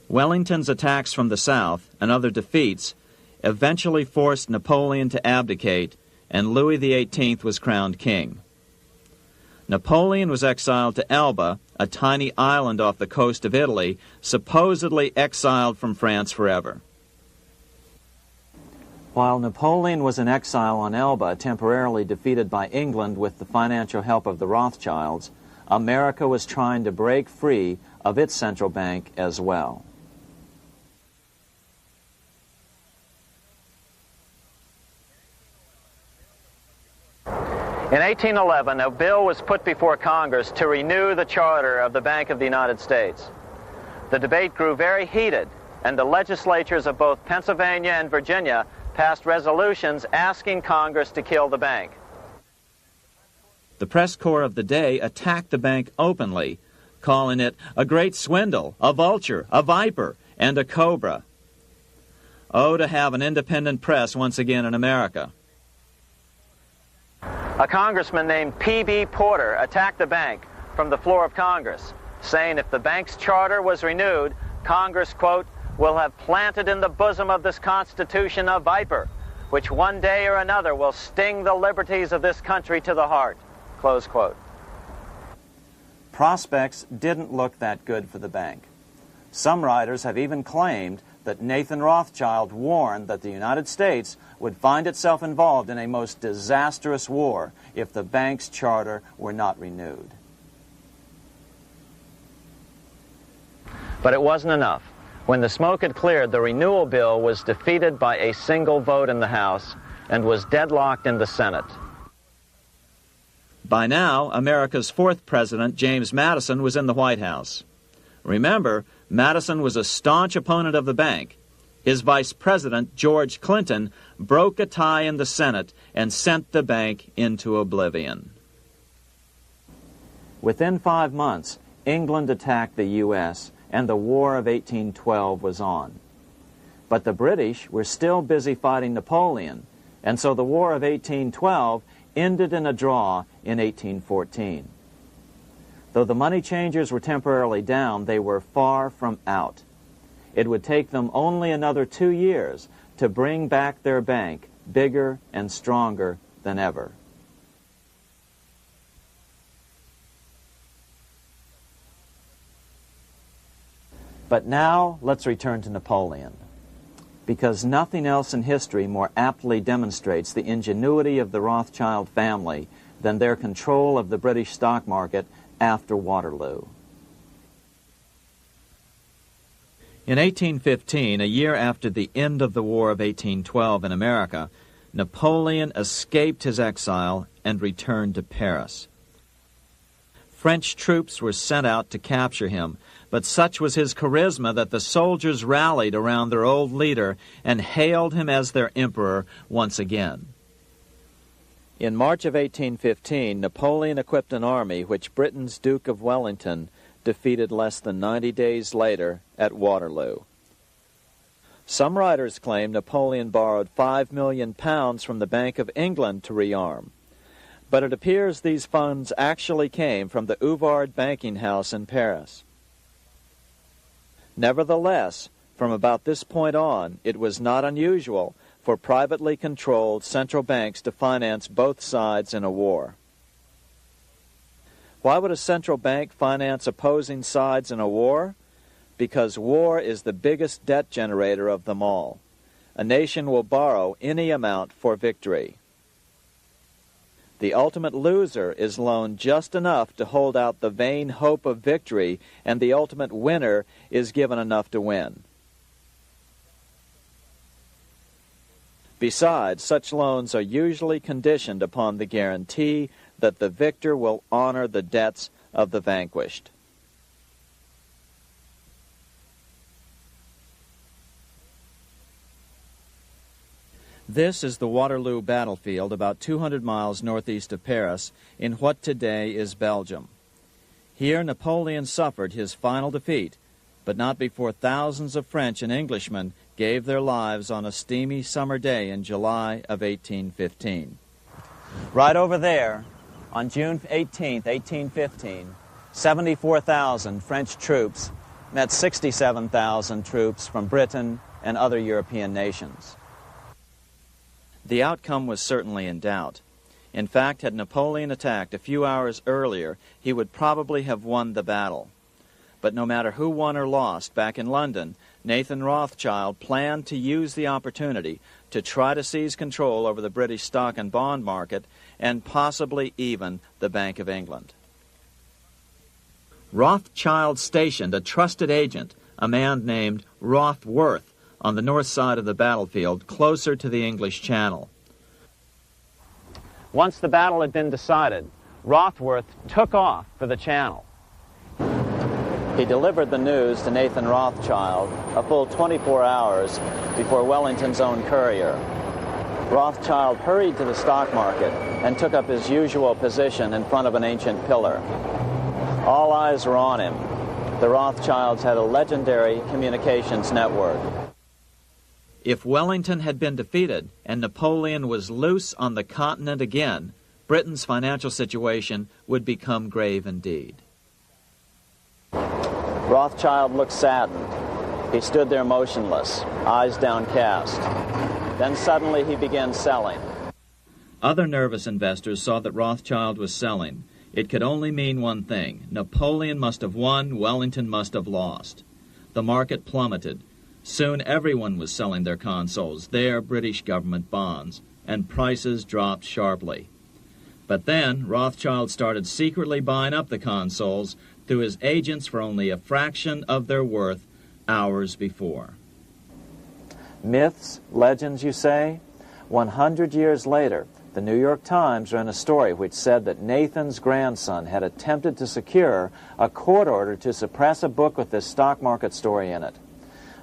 Wellington's attacks from the south and other defeats eventually forced Napoleon to abdicate, and Louis XVIII was crowned king. Napoleon was exiled to Elba, a tiny island off the coast of Italy, supposedly exiled from France forever. While Napoleon was in exile on Elba, temporarily defeated by England with the financial help of the Rothschilds, America was trying to break free of its central bank as well. In 1811, a bill was put before Congress to renew the charter of the Bank of the United States. The debate grew very heated, and the legislatures of both Pennsylvania and Virginia passed resolutions asking Congress to kill the bank. The press corps of the day attacked the bank openly, calling it a great swindle, a vulture, a viper, and a cobra. Oh, to have an independent press once again in America. A congressman named P.B. Porter attacked the bank from the floor of Congress, saying if the bank's charter was renewed, Congress, quote, will have planted in the bosom of this Constitution a viper, which one day or another will sting the liberties of this country to the heart, close quote. Prospects didn't look that good for the bank. Some writers have even claimed that Nathan Rothschild warned that the United States would find itself involved in a most disastrous war if the bank's charter were not renewed. But it wasn't enough. When the smoke had cleared, the renewal bill was defeated by a single vote in the House and was deadlocked in the Senate. By now, America's fourth president, James Madison, was in the White House. Remember, Madison was a staunch opponent of the bank. His vice president, George Clinton, broke a tie in the Senate and sent the bank into oblivion. Within 5 months, England attacked the U.S., and the War of 1812 was on. But the British were still busy fighting Napoleon, and so the War of 1812 ended in a draw in 1814. Though the money changers were temporarily down, they were far from out. It would take them only another 2 years to bring back their bank bigger and stronger than ever. But now let's return to Napoleon, because nothing else in history more aptly demonstrates the ingenuity of the Rothschild family than their control of the British stock market after Waterloo. In 1815, a year after the end of the War of 1812 in America, Napoleon escaped his exile and returned to Paris. French troops were sent out to capture him, but such was his charisma that the soldiers rallied around their old leader and hailed him as their emperor once again. In March of 1815, Napoleon equipped an army which Britain's Duke of Wellington defeated less than 90 days later at Waterloo. Some writers claim Napoleon borrowed £5 million from the Bank of England to rearm, but it appears these funds actually came from the Ouvard banking house in Paris. Nevertheless, from about this point on, it was not unusual for privately controlled central banks to finance both sides in a war. Why would a central bank finance opposing sides in a war? Because war is the biggest debt generator of them all. A nation will borrow any amount for victory. The ultimate loser is loaned just enough to hold out the vain hope of victory, and the ultimate winner is given enough to win. Besides, such loans are usually conditioned upon the guarantee that the victor will honor the debts of the vanquished. This is the Waterloo battlefield about 200 miles northeast of Paris in what today is Belgium. Here Napoleon suffered his final defeat, but not before thousands of French and Englishmen gave their lives on a steamy summer day in July of 1815. Right over there, on June 18, 1815, 74,000 French troops met 67,000 troops from Britain and other European nations. The outcome was certainly in doubt. In fact, had Napoleon attacked a few hours earlier, he would probably have won the battle. But no matter who won or lost, back in London, Nathan Rothschild planned to use the opportunity to try to seize control over the British stock and bond market and possibly even the Bank of England. Rothschild stationed a trusted agent, a man named Rothworth, on the north side of the battlefield, closer to the English Channel. Once the battle had been decided, Rothworth took off for the Channel. He delivered the news to Nathan Rothschild a full 24 hours before Wellington's own courier. Rothschild hurried to the stock market and took up his usual position in front of an ancient pillar. All eyes were on him. The Rothschilds had a legendary communications network. If Wellington had been defeated and Napoleon was loose on the continent again, Britain's financial situation would become grave indeed. Rothschild looked saddened. He stood there motionless, eyes downcast. Then suddenly he began selling. Other nervous investors saw that Rothschild was selling. It could only mean one thing. Napoleon must have won, Wellington must have lost. The market plummeted. Soon everyone was selling their consols, their British government bonds, and prices dropped sharply. But then Rothschild started secretly buying up the consols through his agents for only a fraction of their worth hours before. Myths, legends, you say? 100 years later, the New York Times ran a story which said that Nathan's grandson had attempted to secure a court order to suppress a book with this stock market story in it.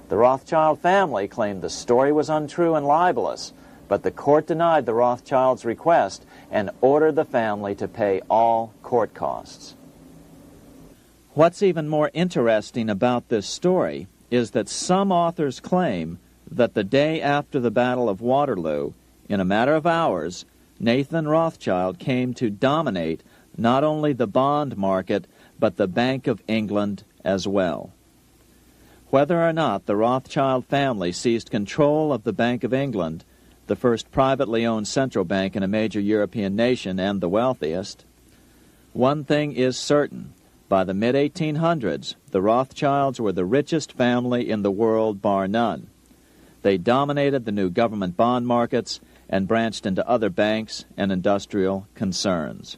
The Rothschild family claimed the story was untrue and libelous, but the court denied the Rothschilds' request and ordered the family to pay all court costs. What's even more interesting about this story is that some authors claim that the day after the Battle of Waterloo, in a matter of hours, Nathan Rothschild came to dominate not only the bond market, but the Bank of England as well. Whether or not the Rothschild family seized control of the Bank of England, the first privately owned central bank in a major European nation and the wealthiest, one thing is certain. By the mid-1800s, the Rothschilds were the richest family in the world, bar none. They dominated the new government bond markets and branched into other banks and industrial concerns.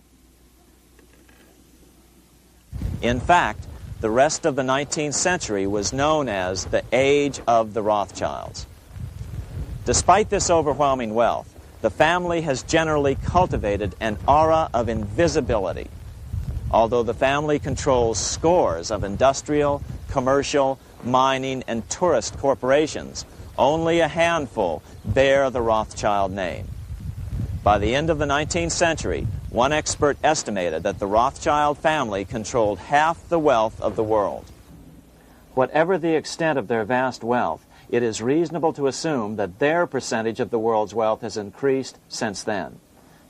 In fact, the rest of the 19th century was known as the Age of the Rothschilds. Despite this overwhelming wealth, the family has generally cultivated an aura of invisibility. Although the family controls scores of industrial, commercial, mining, and tourist corporations, only a handful bear the Rothschild name. By the end of the 19th century, one expert estimated that the Rothschild family controlled half the wealth of the world. Whatever the extent of their vast wealth, it is reasonable to assume that their percentage of the world's wealth has increased since then.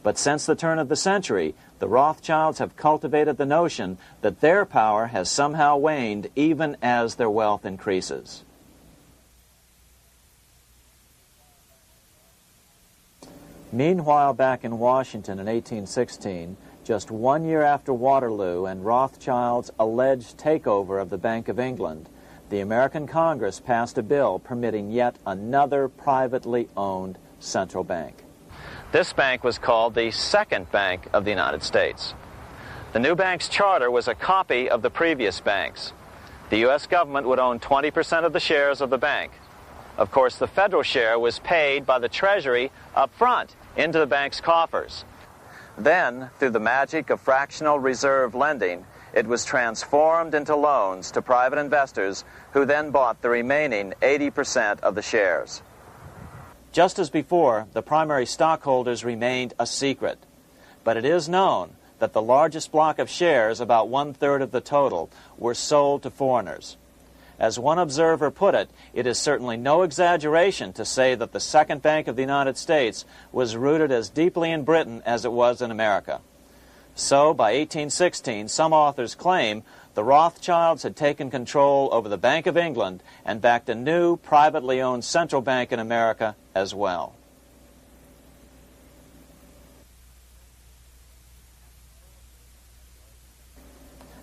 But since the turn of the century, the Rothschilds have cultivated the notion that their power has somehow waned even as their wealth increases. Meanwhile, back in Washington in 1816, just 1 year after Waterloo and Rothschild's alleged takeover of the Bank of England, the American Congress passed a bill permitting yet another privately owned central bank. This bank was called the Second Bank of the United States. The new bank's charter was a copy of the previous bank's. The U.S. government would own 20% of the shares of the bank. Of course, the federal share was paid by the Treasury up front into the bank's coffers. Then, through the magic of fractional reserve lending, it was transformed into loans to private investors who then bought the remaining 80% of the shares. Just as before, the primary stockholders remained a secret. But it is known that the largest block of shares, about 1/3 of the total, were sold to foreigners. As one observer put it, it is certainly no exaggeration to say that the Second Bank of the United States was rooted as deeply in Britain as it was in America. So, by 1816, some authors claim the Rothschilds had taken control over the Bank of England and backed a new privately owned central bank in America as well.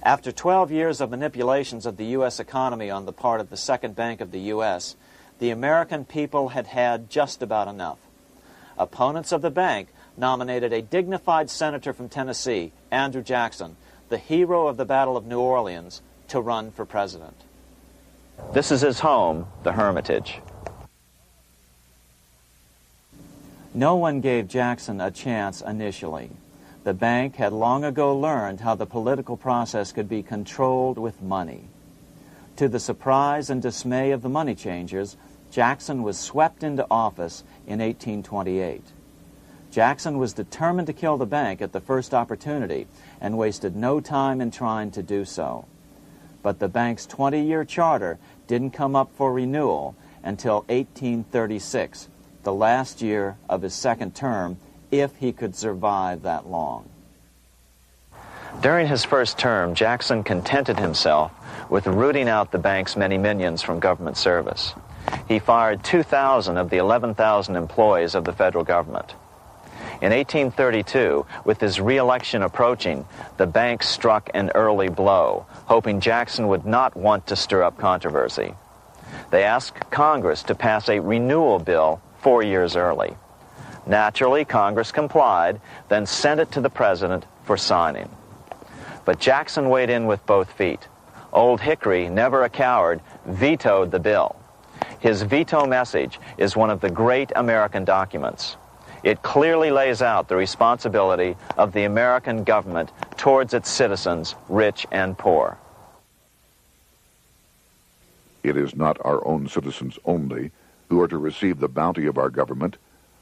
After 12 years of manipulations of the U.S. economy on the part of the Second Bank of the U.S., the American people had had just about enough. Opponents of the bank nominated a dignified senator from Tennessee, Andrew Jackson, the hero of the Battle of New Orleans, to run for president. This is his home, the Hermitage. No one gave Jackson a chance initially. The bank had long ago learned how the political process could be controlled with money. To the surprise and dismay of the money changers, Jackson was swept into office in 1828. Jackson was determined to kill the bank at the first opportunity and wasted no time in trying to do so. But the bank's 20-year charter didn't come up for renewal until 1836, the last year of his second term, if he could survive that long. During his first term, Jackson contented himself with rooting out the bank's many minions from government service. He fired 2,000 of the 11,000 employees of the federal government. In 1832, with his re-election approaching, the bank struck an early blow, hoping Jackson would not want to stir up controversy. They asked Congress to pass a renewal bill 4 years early. Naturally, Congress complied, then sent it to the president for signing. But Jackson weighed in with both feet. Old Hickory, never a coward, vetoed the bill. His veto message is one of the great American documents. It clearly lays out the responsibility of the American government towards its citizens, rich and poor. It is not our own citizens only who are to receive the bounty of our government.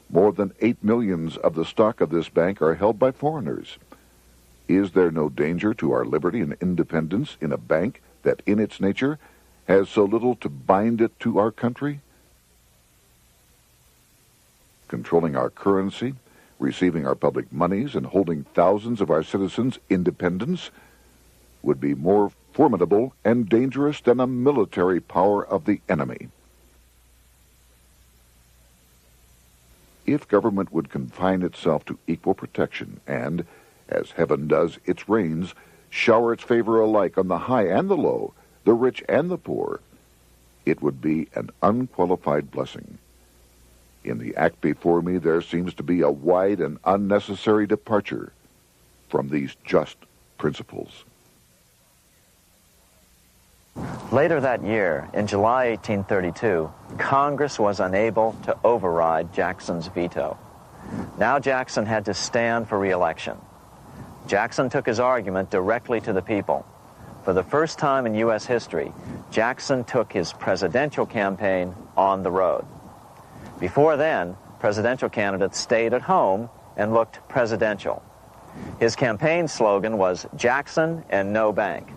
More than 8 million of the stock of this bank are held by foreigners. Is there no danger to our liberty and independence in a bank that in its nature has so little to bind it to our country? Controlling our currency, receiving our public monies, and holding thousands of our citizens' independence would be more formidable and dangerous than a military power of the enemy. If government would confine itself to equal protection and, as heaven does its rains, shower its favor alike on the high and the low, the rich and the poor, it would be an unqualified blessing. In the act before me, there seems to be a wide and unnecessary departure from these just principles. Later that year, in July 1832, Congress was unable to override Jackson's veto. Now Jackson had to stand for re-election. Jackson took his argument directly to the people. For the first time in U.S. history, Jackson took his presidential campaign on the road. Before then, presidential candidates stayed at home and looked presidential. His campaign slogan was Jackson and no bank.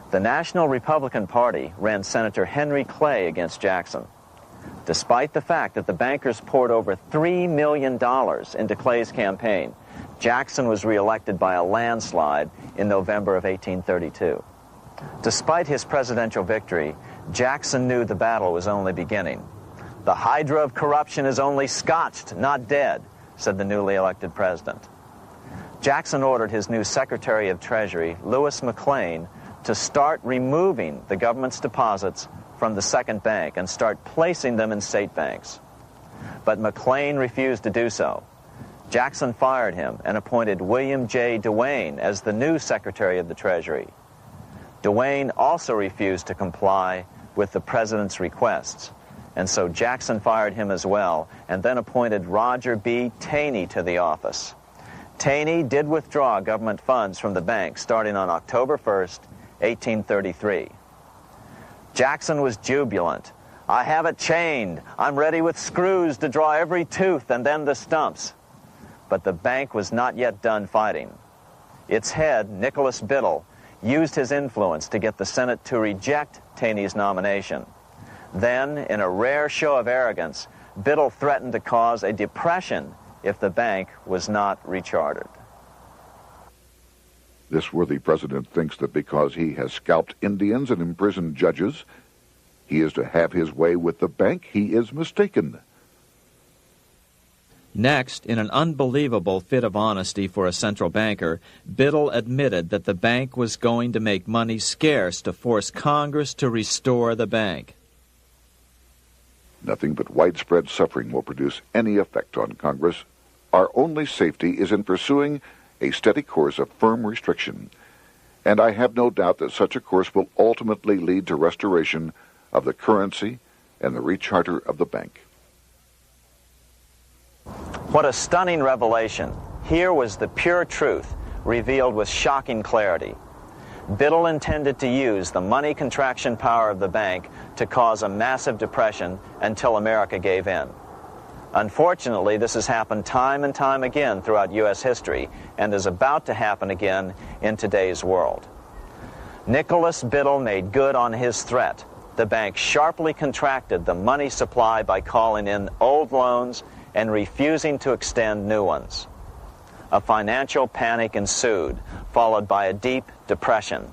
The National Republican Party ran Senator Henry Clay against Jackson. Despite the fact that the bankers poured over $3 million into Clay's campaign, Jackson was reelected by a landslide in November of 1832. Despite his presidential victory, Jackson knew the battle was only beginning. "The hydra of corruption is only scotched, not dead," said the newly elected president. Jackson ordered his new Secretary of Treasury, Lewis McLean, to start removing the government's deposits from the second bank and start placing them in state banks. But McLean refused to do so. Jackson fired him and appointed William J. Duane as the new Secretary of the Treasury. Duane also refused to comply with the president's requests, and so Jackson fired him as well and then appointed Roger B. Taney to the office. Taney did withdraw government funds from the bank starting on October 1st, 1833. Jackson was jubilant. "I have it chained. I'm ready with screws to draw every tooth and then the stumps." But the bank was not yet done fighting. Its head, Nicholas Biddle, used his influence to get the Senate to reject Taney's nomination. Then, in a rare show of arrogance, Biddle threatened to cause a depression if the bank was not rechartered. This worthy president thinks that because he has scalped Indians and imprisoned judges, he is to have his way with the bank. He is mistaken. Next, in an unbelievable fit of honesty for a central banker, Biddle admitted that the bank was going to make money scarce to force Congress to restore the bank. Nothing but widespread suffering will produce any effect on Congress. Our only safety is in pursuing a steady course of firm restriction, and I have no doubt that such a course will ultimately lead to restoration of the currency and the recharter of the bank. What a stunning revelation. Here was the pure truth, revealed with shocking clarity. Biddle intended to use the money contraction power of the bank to cause a massive depression until America gave in. Unfortunately, this has happened time and time again throughout U.S. history and is about to happen again in today's world. Nicholas Biddle made good on his threat. The bank sharply contracted the money supply by calling in old loans and refusing to extend new ones. A financial panic ensued, followed by a deep depression.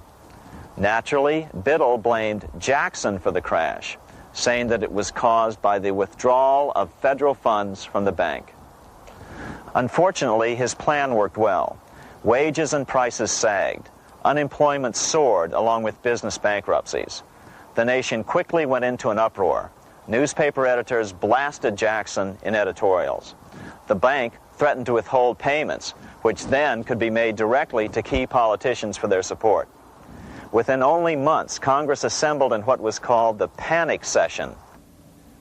Naturally, Biddle blamed Jackson for the crash, saying that it was caused by the withdrawal of federal funds from the bank. Unfortunately, his plan worked well. Wages and prices sagged. Unemployment soared along with business bankruptcies. The nation quickly went into an uproar. Newspaper editors blasted Jackson in editorials. The bank threatened to withhold payments, which then could be made directly to key politicians for their support. Within only months, Congress assembled in what was called the panic session.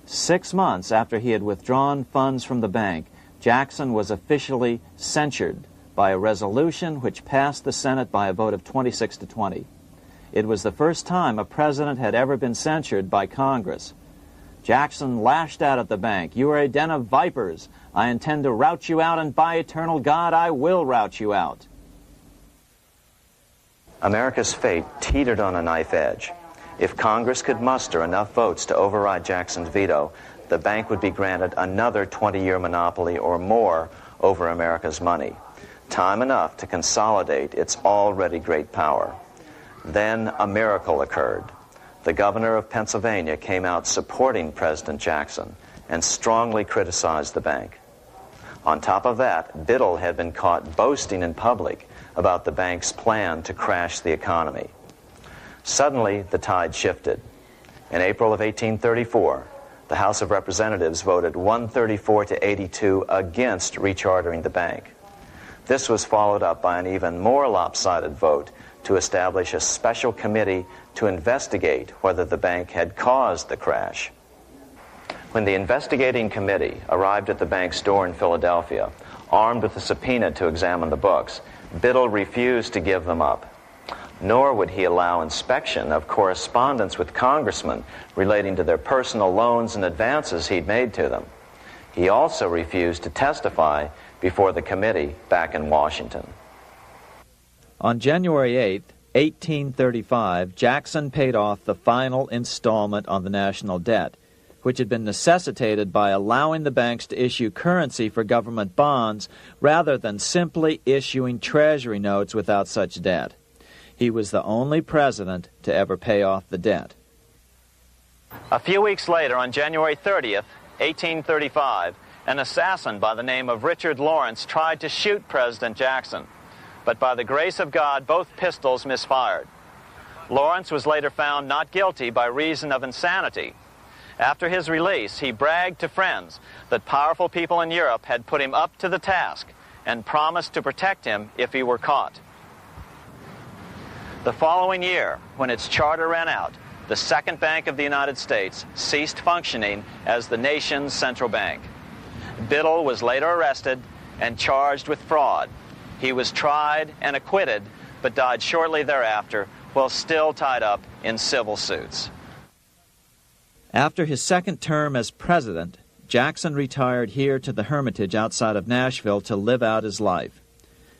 6 months after he had withdrawn funds from the bank, Jackson was officially censured by a resolution which passed the Senate by a vote of 26 to 20. It was the first time a president had ever been censured by Congress. Jackson lashed out at the bank. "You are a den of vipers. I intend to rout you out, and by eternal God, I will rout you out." America's fate teetered on a knife edge. If Congress could muster enough votes to override Jackson's veto, the bank would be granted another 20-year monopoly or more over America's money, time enough to consolidate its already great power. Then a miracle occurred. The governor of Pennsylvania came out supporting President Jackson and strongly criticized the bank. On top of that, Biddle had been caught boasting in public about the bank's plan to crash the economy. Suddenly, the tide shifted. In April of 1834, the House of Representatives voted 134 to 82 against rechartering the bank. This was followed up by an even more lopsided vote to establish a special committee to investigate whether the bank had caused the crash. When the investigating committee arrived at the bank's door in Philadelphia, armed with a subpoena to examine the books, Biddle refused to give them up. Nor would he allow inspection of correspondence with congressmen relating to their personal loans and advances he'd made to them. He also refused to testify before the committee back in Washington. On January 8, 1835, Jackson paid off the final installment on the national debt, which had been necessitated by allowing the banks to issue currency for government bonds rather than simply issuing treasury notes without such debt. He was the only president to ever pay off the debt. A few weeks later, on January 30th, 1835, an assassin by the name of Richard Lawrence tried to shoot President Jackson, but by the grace of God, both pistols misfired. Lawrence was later found not guilty by reason of insanity. After his release, he bragged to friends that powerful people in Europe had put him up to the task and promised to protect him if he were caught. The following year, when its charter ran out, the Second Bank of the United States ceased functioning as the nation's central bank. Biddle was later arrested and charged with fraud. He was tried and acquitted, but died shortly thereafter while still tied up in civil suits. After his second term as president, Jackson retired here to the Hermitage outside of Nashville to live out his life.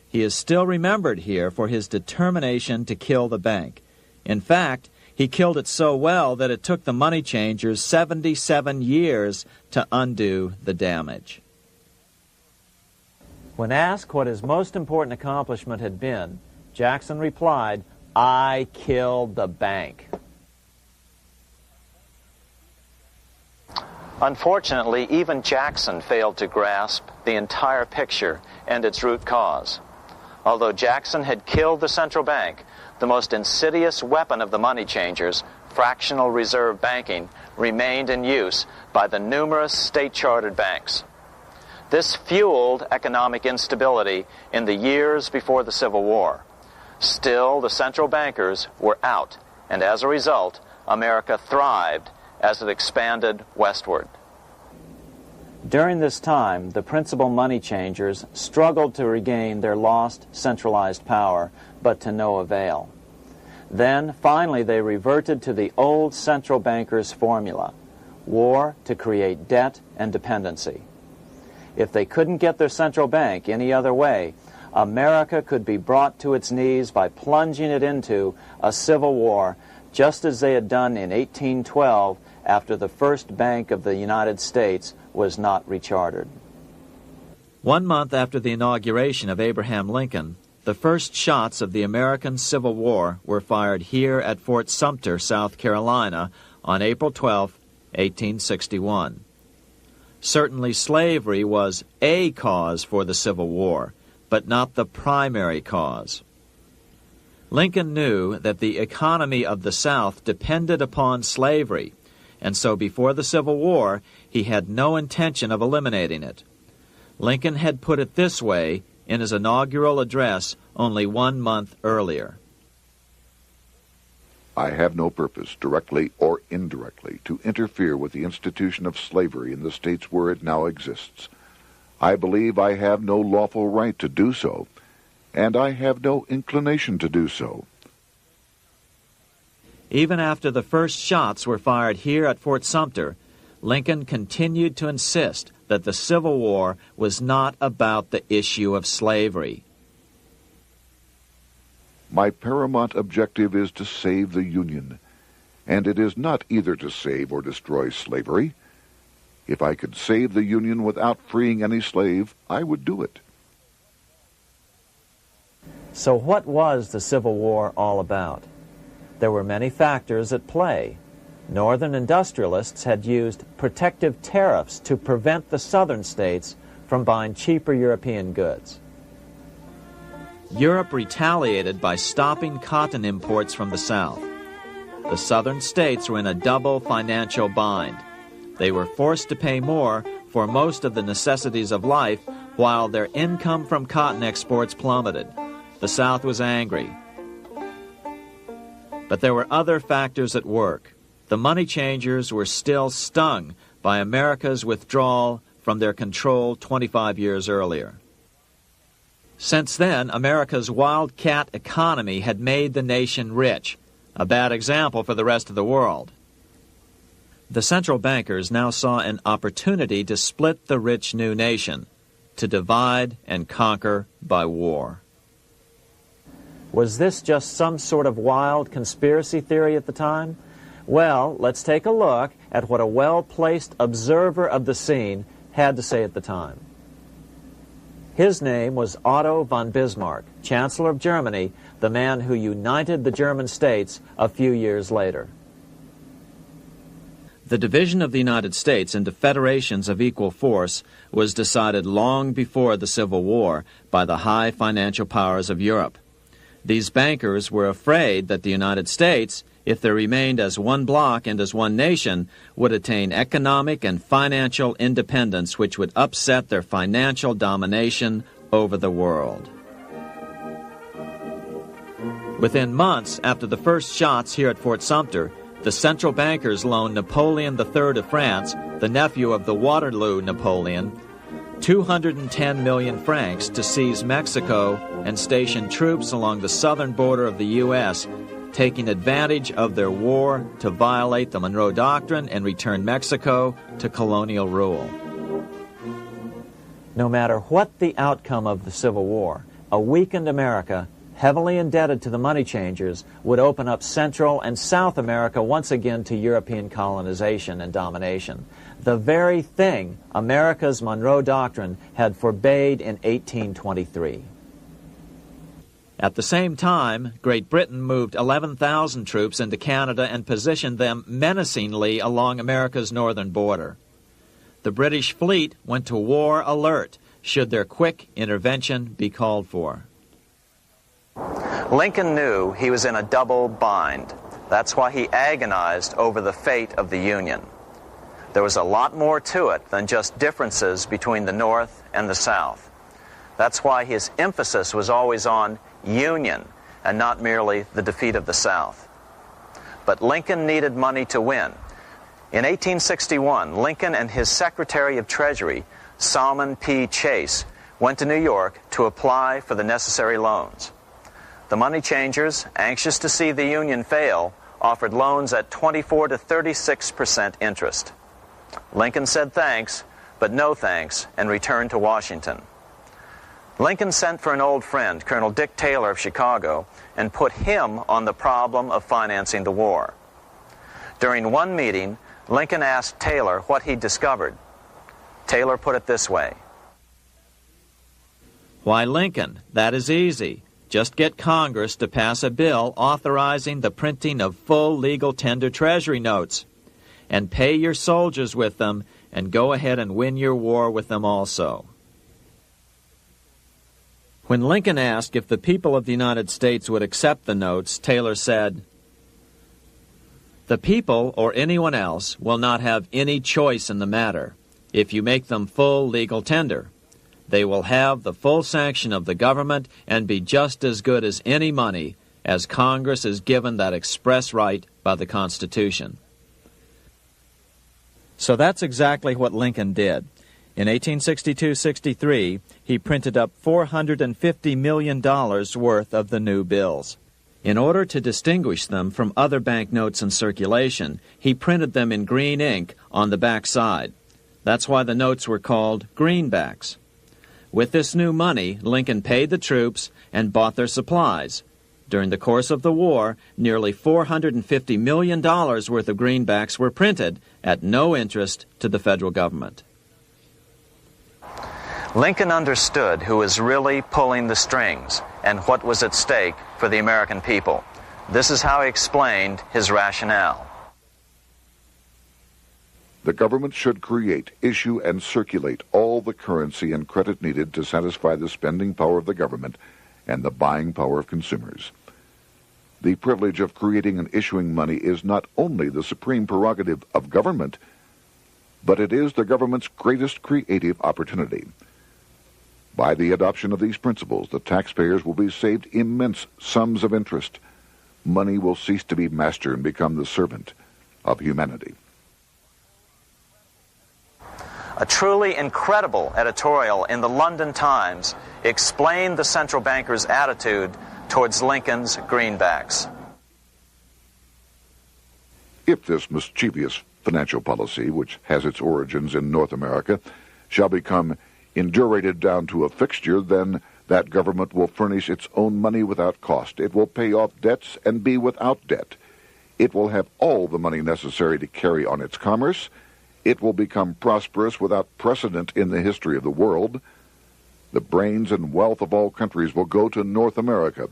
He is still remembered here for his determination to kill the bank. In fact, he killed it so well that it took the money changers 77 years to undo the damage. When asked what his most important accomplishment had been, Jackson replied, "I killed the bank." Unfortunately, even Jackson failed to grasp the entire picture and its root cause. Although Jackson had killed the central bank, the most insidious weapon of the money changers, fractional reserve banking, remained in use by the numerous state-chartered banks. This fueled economic instability in the years before the Civil War. Still, the central bankers were out, and as a result, America thrived as it expanded westward. During this time, the principal money changers struggled to regain their lost centralized power, but to no avail. Then, finally, they reverted to the old central bankers' formula: war to create debt and dependency. If they couldn't get their central bank any other way, America could be brought to its knees by plunging it into a civil war, just as they had done in 1812 after the first Bank of the United States was not rechartered. 1 month after the inauguration of Abraham Lincoln, the first shots of the American Civil War were fired here at Fort Sumter, South Carolina, on April 12, 1861. Certainly slavery was a cause for the Civil War, but not the primary cause. Lincoln knew that the economy of the South depended upon slavery, and so before the Civil War, he had no intention of eliminating it. Lincoln had put it this way in his inaugural address only 1 month earlier. I have no purpose, directly or indirectly, to interfere with the institution of slavery in the states where it now exists. I believe I have no lawful right to do so, and I have no inclination to do so. Even after the first shots were fired here at Fort Sumter, Lincoln continued to insist that the Civil War was not about the issue of slavery. My paramount objective is to save the Union, and it is not either to save or destroy slavery. If I could save the Union without freeing any slave, I would do it. So what was the Civil War all about? There were many factors at play. Northern industrialists had used protective tariffs to prevent the southern states from buying cheaper European goods. Europe retaliated by stopping cotton imports from the South. The southern states were in a double financial bind. They were forced to pay more for most of the necessities of life, while their income from cotton exports plummeted. The South was angry. But there were other factors at work. The money changers were still stung by America's withdrawal from their control 25 years earlier. Since then, America's wildcat economy had made the nation rich, a bad example for the rest of the world. The central bankers now saw an opportunity to split the rich new nation, to divide and conquer by war. Was this just some sort of wild conspiracy theory at the time? Well, let's take a look at what a well-placed observer of the scene had to say at the time. His name was Otto von Bismarck, Chancellor of Germany, the man who united the German states a few years later. The division of the United States into federations of equal force was decided long before the Civil War by the high financial powers of Europe. These bankers were afraid that the United States, if they remained as one bloc and as one nation, would attain economic and financial independence which would upset their financial domination over the world. Within months after the first shots here at Fort Sumter, the central bankers loaned Napoleon III of France, the nephew of the Waterloo Napoleon, 210 million francs to seize Mexico and station troops along the southern border of the U.S., taking advantage of their war to violate the Monroe Doctrine and return Mexico to colonial rule. No matter what the outcome of the Civil War, a weakened America, heavily indebted to the money changers, would open up Central and South America once again to European colonization and domination. The very thing America's Monroe Doctrine had forbade in 1823. At the same time, Great Britain moved 11,000 troops into Canada and positioned them menacingly along America's northern border. The British fleet went to war alert should their quick intervention be called for. Lincoln knew he was in a double bind. That's why he agonized over the fate of the Union. There was a lot more to it than just differences between the North and the South. That's why his emphasis was always on union and not merely the defeat of the South. But Lincoln needed money to win. In 1861, Lincoln and his Secretary of Treasury, Salmon P. Chase, went to New York to apply for the necessary loans. The money changers, anxious to see the Union fail, offered loans at 24 to 36% interest. Lincoln said thanks, but no thanks, and returned to Washington. Lincoln sent for an old friend, Colonel Dick Taylor of Chicago, and put him on the problem of financing the war. During one meeting, Lincoln asked Taylor what he'd discovered. Taylor put it this way. Why, Lincoln, that is easy. Just get Congress to pass a bill authorizing the printing of full legal tender Treasury notes, and pay your soldiers with them, and go ahead and win your war with them also. When Lincoln asked if the people of the United States would accept the notes, Taylor said, "The people, or anyone else, will not have any choice in the matter if you make them full legal tender. They will have the full sanction of the government and be just as good as any money, as Congress is given that express right by the Constitution." So that's exactly what Lincoln did. In 1862-63, he printed up $450 million worth of the new bills. In order to distinguish them from other banknotes in circulation, he printed them in green ink on the back side. That's why the notes were called greenbacks. With this new money, Lincoln paid the troops and bought their supplies. During the course of the war, nearly $450 million worth of greenbacks were printed at no interest to the federal government. Lincoln understood who was really pulling the strings and what was at stake for the American people. This is how he explained his rationale. The government should create, issue, and circulate all the currency and credit needed to satisfy the spending power of the government and the buying power of consumers. The privilege of creating and issuing money is not only the supreme prerogative of government, but it is the government's greatest creative opportunity. By the adoption of these principles, the taxpayers will be saved immense sums of interest. Money will cease to be master and become the servant of humanity. A truly incredible editorial in the London Times explained the central bankers' attitude towards Lincoln's greenbacks. If this mischievous financial policy, which has its origins in North America, shall become indurated down to a fixture, then That government will furnish its own money without cost. It will pay off debts and be without debt. It will have all the money necessary to carry on its commerce. It will become prosperous without precedent in the history of the world. The brains and wealth of all countries will go to North America.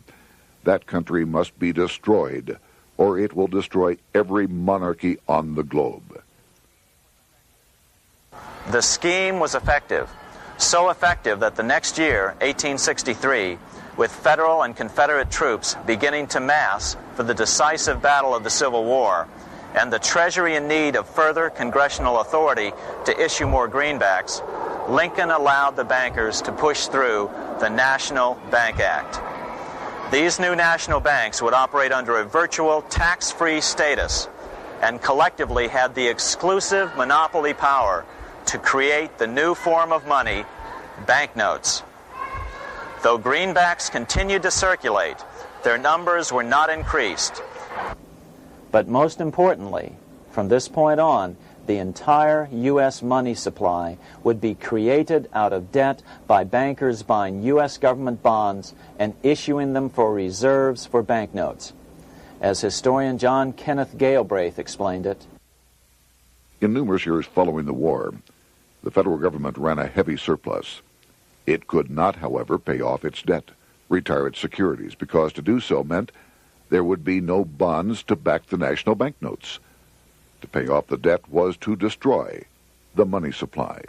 That country must be destroyed, or it will destroy every monarchy on the globe. The scheme was effective, so effective that the next year, 1863, with Federal and Confederate troops beginning to mass for the decisive battle of the Civil War, and the Treasury in need of further congressional authority to issue more greenbacks, Lincoln allowed the bankers to push through the National Bank Act. These new national banks would operate under a virtual tax-free status and collectively had the exclusive monopoly power to create the new form of money, banknotes. Though greenbacks continued to circulate, their numbers were not increased. But most importantly, from this point on, the entire U.S. money supply would be created out of debt by bankers buying U.S. government bonds and issuing them for reserves for banknotes. As historian John Kenneth Galbraith explained it, in numerous years following the war, the federal government ran a heavy surplus. It could not, however, pay off its debt, retire its securities, because to do so meant there would be no bonds to back the national banknotes. To pay off the debt was to destroy the money supply.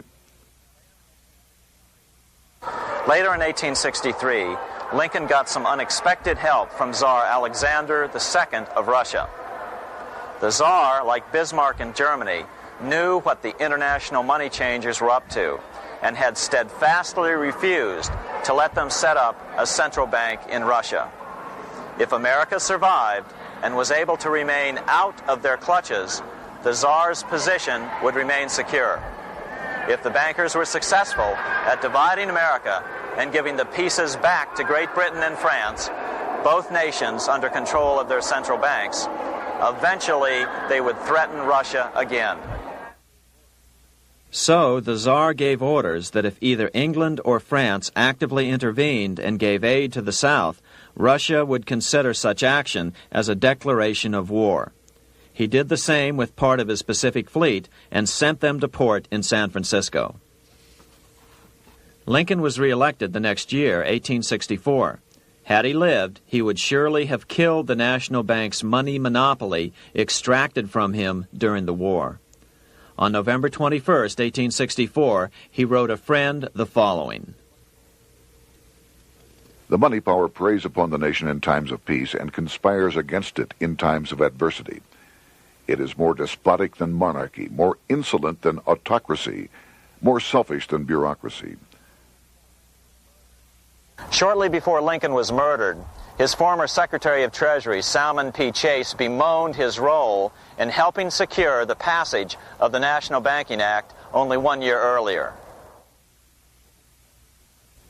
Later in 1863, Lincoln got some unexpected help from Tsar Alexander II of Russia. The Tsar, like Bismarck in Germany, knew what the international money changers were up to and had steadfastly refused to let them set up a central bank in Russia. If America survived and was able to remain out of their clutches, the Tsar's position would remain secure. If the bankers were successful at dividing America and giving the pieces back to Great Britain and France, both nations under control of their central banks, eventually they would threaten Russia again. So the Tsar gave orders that if either England or France actively intervened and gave aid to the South, Russia would consider such action as a declaration of war. He did the same with part of his Pacific Fleet and sent them to port in San Francisco. Lincoln was reelected the next year, 1864. Had he lived, he would surely have killed the national bank's money monopoly extracted from him during the war. On November 21, 1864, he wrote a friend the following: The money power preys upon the nation in times of peace and conspires against it in times of adversity. It is more despotic than monarchy, more insolent than autocracy, more selfish than bureaucracy. Shortly before Lincoln was murdered, his former Secretary of Treasury, Salmon P. Chase, bemoaned his role in helping secure the passage of the National Banking Act only 1 year earlier.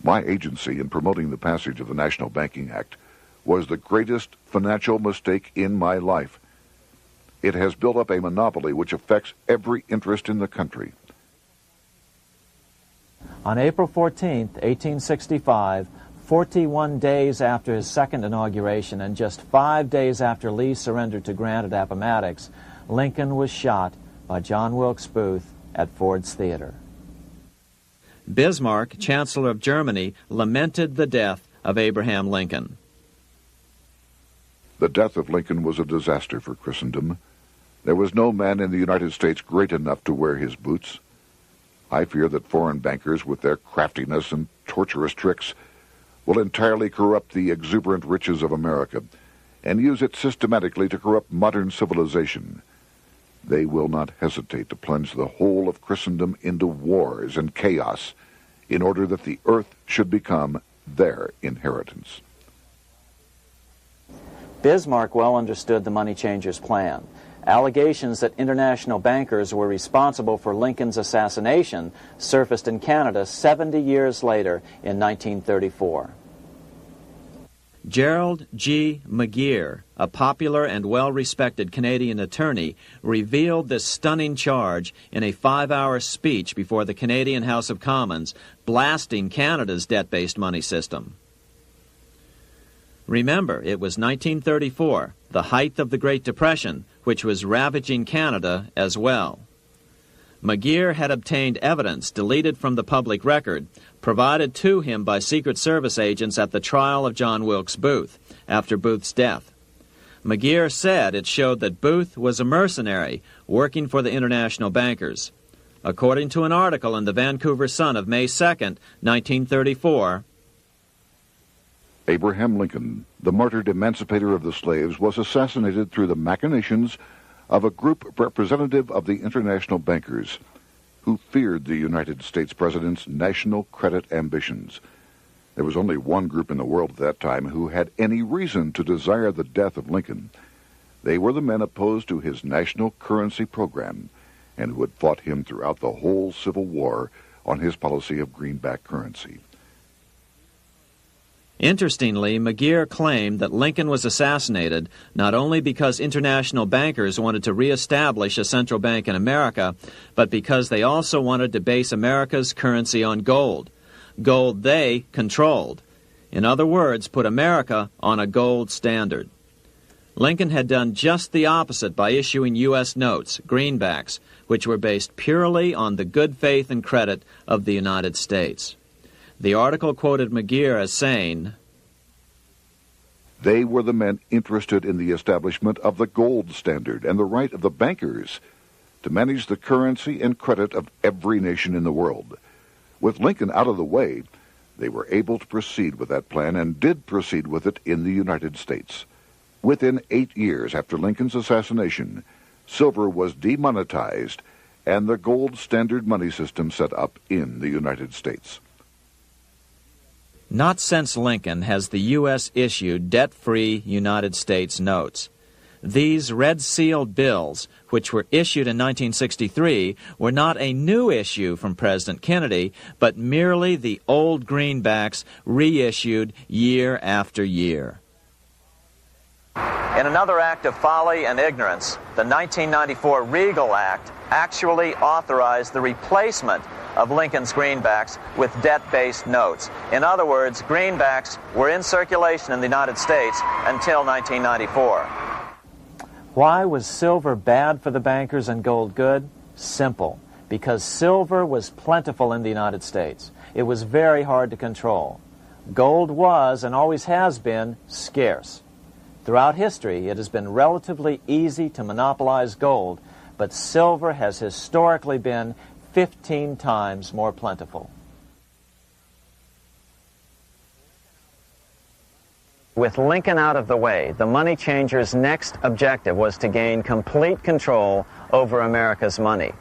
My agency in promoting the passage of the National Banking Act was the greatest financial mistake in my life. It has built up a monopoly which affects every interest in the country. On April 14, 1865, 41 days after his second inauguration and just 5 days after Lee surrendered to Grant at Appomattox, Lincoln was shot by John Wilkes Booth at Ford's Theater. Bismarck, Chancellor of Germany, lamented the death of Abraham Lincoln. The death of Lincoln was a disaster for Christendom. There was no man in the United States great enough to wear his boots. I fear that foreign bankers, with their craftiness and tortuous tricks, will entirely corrupt the exuberant riches of America and use it systematically to corrupt modern civilization. They will not hesitate to plunge the whole of Christendom into wars and chaos in order that the earth should become their inheritance. Bismarck well understood the money changers' plan. Allegations that international bankers were responsible for Lincoln's assassination surfaced in Canada 70 years later in 1934. Gerald G. McGeer, a popular and well-respected Canadian attorney, revealed this stunning charge in a 5-hour speech before the Canadian House of Commons, blasting Canada's debt-based money system. Remember, it was 1934, the height of the Great Depression, which was ravaging Canada as well. McGeer had obtained evidence deleted from the public record, provided to him by Secret Service agents at the trial of John Wilkes Booth, after Booth's death. McGeer said it showed that Booth was a mercenary working for the international bankers. According to an article in the Vancouver Sun of May 2nd, 1934, Abraham Lincoln, the martyred emancipator of the slaves, was assassinated through the machinations of a group representative of the international bankers who feared the United States president's national credit ambitions. There was only one group in the world at that time who had any reason to desire the death of Lincoln. They were the men opposed to his national currency program and who had fought him throughout the whole Civil War on his policy of greenback currency. Interestingly, McGeer claimed that Lincoln was assassinated not only because international bankers wanted to reestablish a central bank in America, but because they also wanted to base America's currency on gold. Gold they controlled. In other words, put America on a gold standard. Lincoln had done just the opposite by issuing U.S. notes, greenbacks, which were based purely on the good faith and credit of the United States. The article quoted McGeer as saying, "They were the men interested in the establishment of the gold standard and the right of the bankers to manage the currency and credit of every nation in the world. With Lincoln out of the way, they were able to proceed with that plan and did proceed with it in the United States. Within 8 years after Lincoln's assassination, silver was demonetized and the gold standard money system set up in the United States." Not since Lincoln has the U.S. issued debt-free United States notes. These red-sealed bills, which were issued in 1963, were not a new issue from President Kennedy, but merely the old greenbacks reissued year after year. In another act of folly and ignorance, the 1994 Regal Act actually authorized the replacement of Lincoln's greenbacks with debt-based notes. In other words, greenbacks were in circulation in the United States until 1994. Why was silver bad for the bankers and gold good? Simple. Because silver was plentiful in the United States. It was very hard to control. Gold was, and always has been, scarce. Throughout history, it has been relatively easy to monopolize gold, but silver has historically been 15 times more plentiful. With Lincoln out of the way, the money changers' next objective was to gain complete control over America's money.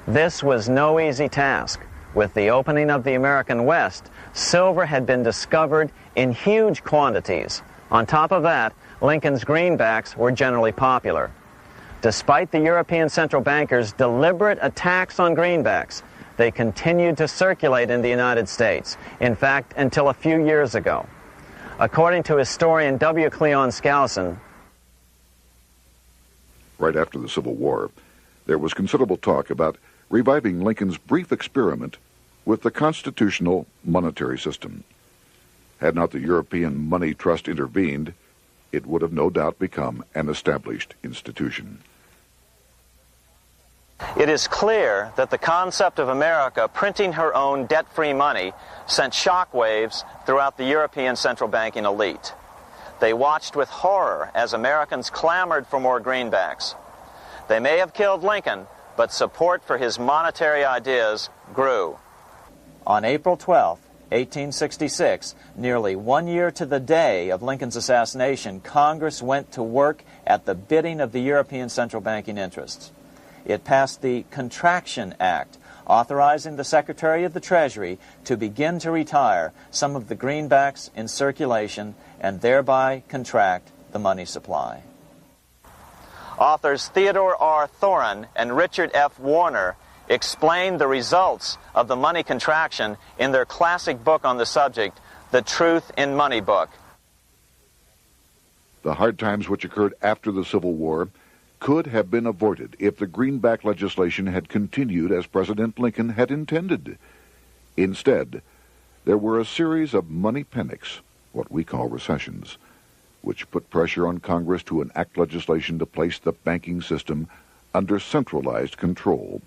This was no easy task. With the opening of the American West, silver had been discovered in huge quantities. On top of that, Lincoln's greenbacks were generally popular. Despite the European central bankers' deliberate attacks on greenbacks, they continued to circulate in the United States, in fact, until a few years ago. According to historian W. Cleon Skousen, right after the Civil War, there was considerable talk about reviving Lincoln's brief experiment with the constitutional monetary system. Had not the European Money Trust intervened, it would have no doubt become an established institution. it is clear that the concept of America printing her own debt-free money sent shockwaves throughout the European central banking elite. They watched with horror as Americans clamored for more greenbacks. They may have killed Lincoln, but support for his monetary ideas grew. On April 12, 1866, nearly 1 year to the day of Lincoln's assassination, Congress went to work at the bidding of the European central banking interests. It passed the Contraction Act, authorizing the Secretary of the Treasury to begin to retire some of the greenbacks in circulation and thereby contract the money supply. Authors Theodore R. Thorin and Richard F. Warner explained the results of the money contraction in their classic book on the subject, The Truth in Money Book. The hard times which occurred after the Civil War could have been avoided if the greenback legislation had continued as President Lincoln had intended. Instead, there were a series of money panics, what we call recessions, which put pressure on Congress to enact legislation to place the banking system under centralized control.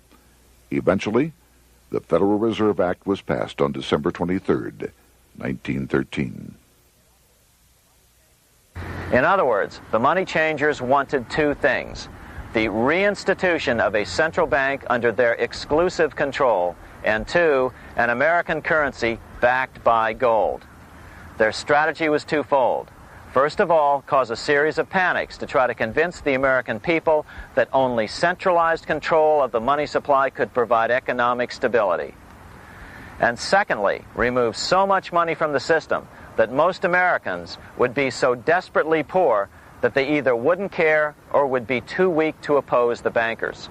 Eventually, the Federal Reserve Act was passed on December 23, 1913. In other words, the money changers wanted two things: the reinstitution of a central bank under their exclusive control, and two, an American currency backed by gold. Their strategy was twofold. First of all, cause a series of panics to try to convince the American people that only centralized control of the money supply could provide economic stability. And secondly, remove so much money from the system that most Americans would be so desperately poor that they either wouldn't care or would be too weak to oppose the bankers.